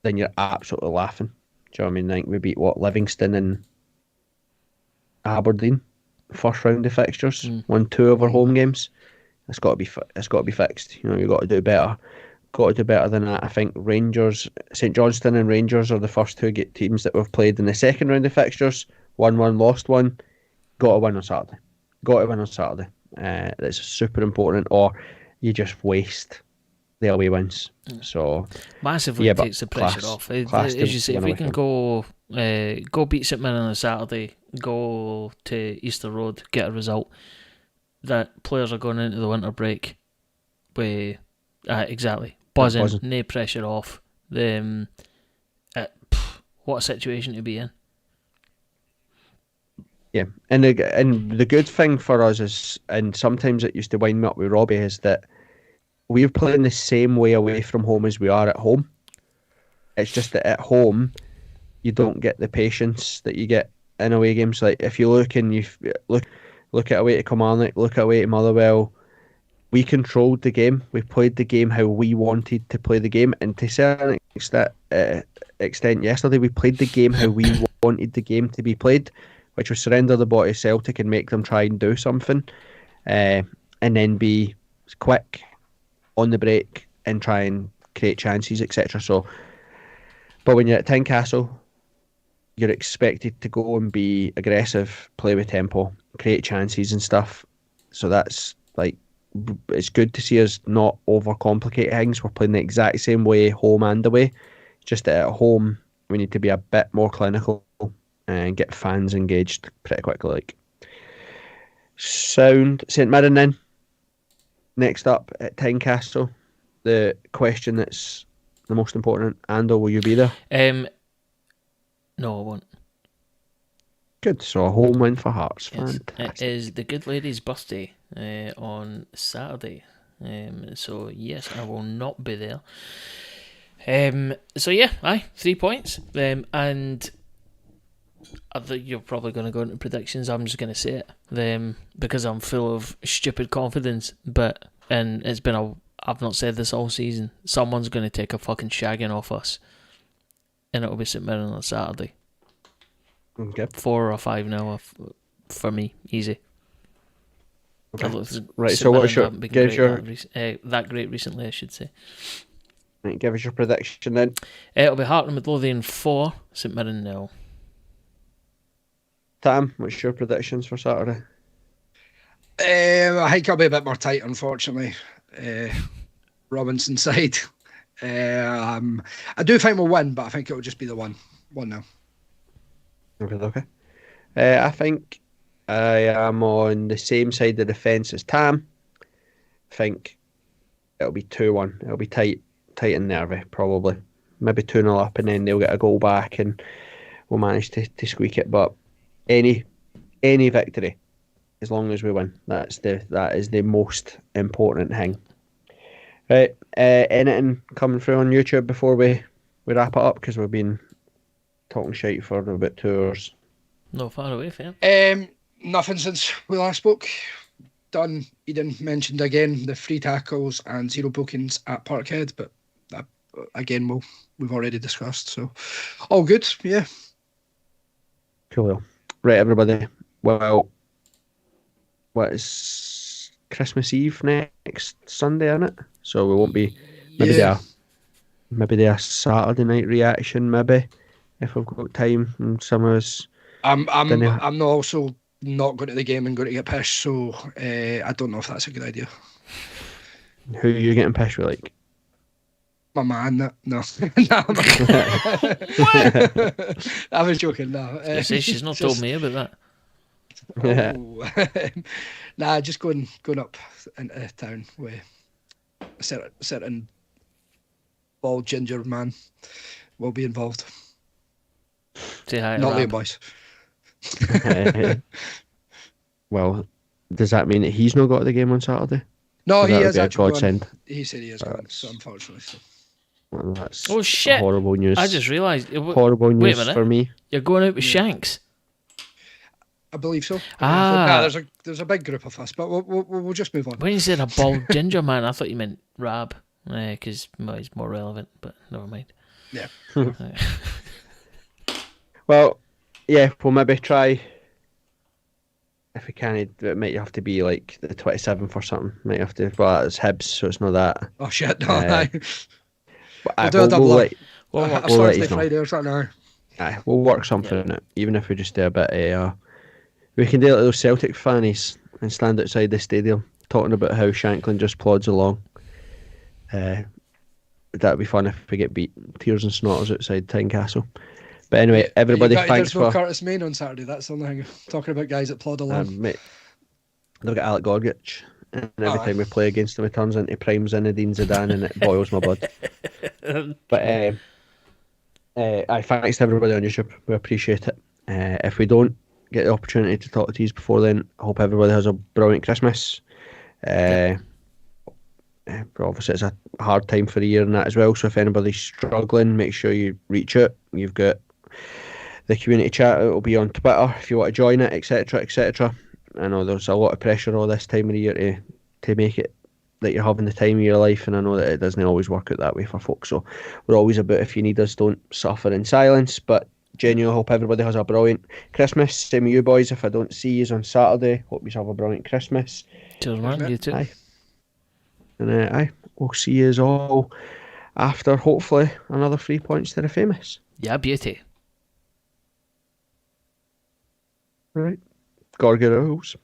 then you're absolutely laughing. Do you know what I mean? Like, we beat Livingston and Aberdeen, first round of fixtures, won 2 of our home games. It's got to be fixed. You've got to do better. Got to do better than that. I think Rangers, St Johnstone and Rangers are the first 2 teams that we've played in the second round of fixtures. 1-1, lost 1. Got to win on Saturday. That's super important, or you just waste the away wins. So massively takes the pressure off. As you say, if we can go beat St Mirren on a Saturday, go to Easter Road, get a result, that players are going into the winter break with exactly buzzing, no pressure off. What a situation to be in. Yeah, and the good thing for us is, and sometimes it used to wind me up with Robbie, is that we're playing the same way away from home as we are at home. It's just that at home, you don't get the patience that you get in away games. Like, if you look and you look at away to Kilmarnock, look at away to Motherwell, we controlled the game. We played the game how we wanted to play the game, and to a certain extent yesterday, we played the game how we wanted the game to be played, which was surrender the ball to Celtic and make them try and do something, and then be quick on the break and try and create chances, etc. So, but when you're at Tynecastle, you're expected to go and be aggressive, play with tempo, create chances and stuff. So that's like, it's good to see us not overcomplicate things. We're playing the exact same way home and away. Just that at home, we need to be a bit more clinical and get fans engaged pretty quickly. Like, sound. St Mirren then. Next up at Tynecastle, the question that's the most important. Ando, will you be there? No, I won't. Good. So a home win for Hearts. Yes. Fantastic. It is the good lady's birthday on Saturday. So yes, I will not be there. So yeah, 3 points. And I think you're probably going to go into predictions. I'm just going to say it because I'm full of stupid confidence. And it's been I've not said this all season. Someone's going to take a fucking shagging off us, and it'll be St Mirren on Saturday. Okay. 4 or 5 now for me, easy. Okay. Right. So what's your that great recently, I should say. Right, give us your prediction then. It'll be Heart and Midlothian 4, St Mirren 0. Tam, what's your predictions for Saturday? I think I'll be a bit more tight, unfortunately. Robinson side. I do think we'll win, but I think it'll just be the 1-0. Okay. I think I am on the same side of the fence as Tam. I think it'll be 2-1. It'll be tight and nervy, probably. Maybe 2-0 up, and then they'll get a goal back, and we'll manage to squeak it. But any victory, as long as we win, that is the most important thing. Right, anything coming through on YouTube before we wrap it up, because we've been talking shite for about 2 hours. No far away, fair. Nothing since we last spoke. Done. Eden mentioned again the 3 tackles and 0 bookings at Parkhead, but that, again, we've already discussed. So all good, yeah. Cool. Right, everybody. Well, what is Christmas Eve next Sunday, isn't it? So we won't be maybe do a Saturday night reaction, maybe if we've got time. And some of us, I'm not also not going to the game and going to get pissed, so I don't know if that's a good idea. Who are you getting pissed with, like? My man, no. I was joking, no. She's not told me about Yeah. Nah, just going up into town with a certain bald ginger man will be involved. Say hi, not Rob. Liam Boyce. Well, does that mean that he's not got the game on Saturday? No, he is actually going. He said he is going, so unfortunately. So. Well, that's shit! Horrible news. I just realised. Horrible news for me. You're going out with Shanks. I believe so. There's a big group of us, but we'll just move on. When you said a bald ginger man, I thought you meant Rab, because he's more relevant. But never mind. Yeah. Well, yeah, we'll maybe try. If we can, it might have to be like the 27th or something. Might have to. Well, it's Hibs, so it's not that. Oh shit! No, we'll do a double up. We'll Thursday, Friday or something. We'll work something out, even if we just do a bit of we can do like those Celtic fannies and stand outside the stadium talking about how Shankland just plods along. That'd be fun if we get beat. Tears and snotters outside Tynecastle. But anyway, everybody, thanks there's no Curtis Main on Saturday. That's the only thing. Talking about guys that plod along. Mate, they've got Alec Gorgic, and every time we play against him, it turns into prime Zinedine Zidane, and it boils my blood. But thanks to everybody on YouTube. We appreciate it. If we don't get the opportunity to talk to you before then, I hope everybody has a brilliant Christmas. Obviously, it's a hard time for the year and that as well. So if anybody's struggling, make sure you reach out. You've got the community chat. It will be on Twitter if you want to join it, etc., etc. I know there's a lot of pressure all this time of the year to make it that you're having the time of your life, and I know that it doesn't always work out that way for folks. So we're always about, if you need us, don't suffer in silence. But genuinely, I hope everybody has a brilliant Christmas. Same with you boys. If I don't see you on Saturday, hope you have a brilliant Christmas. Cheers, man. You too. Aye. And we'll see you all after, hopefully, another 3 points to the famous. Yeah, beauty. Right. Gorgorows.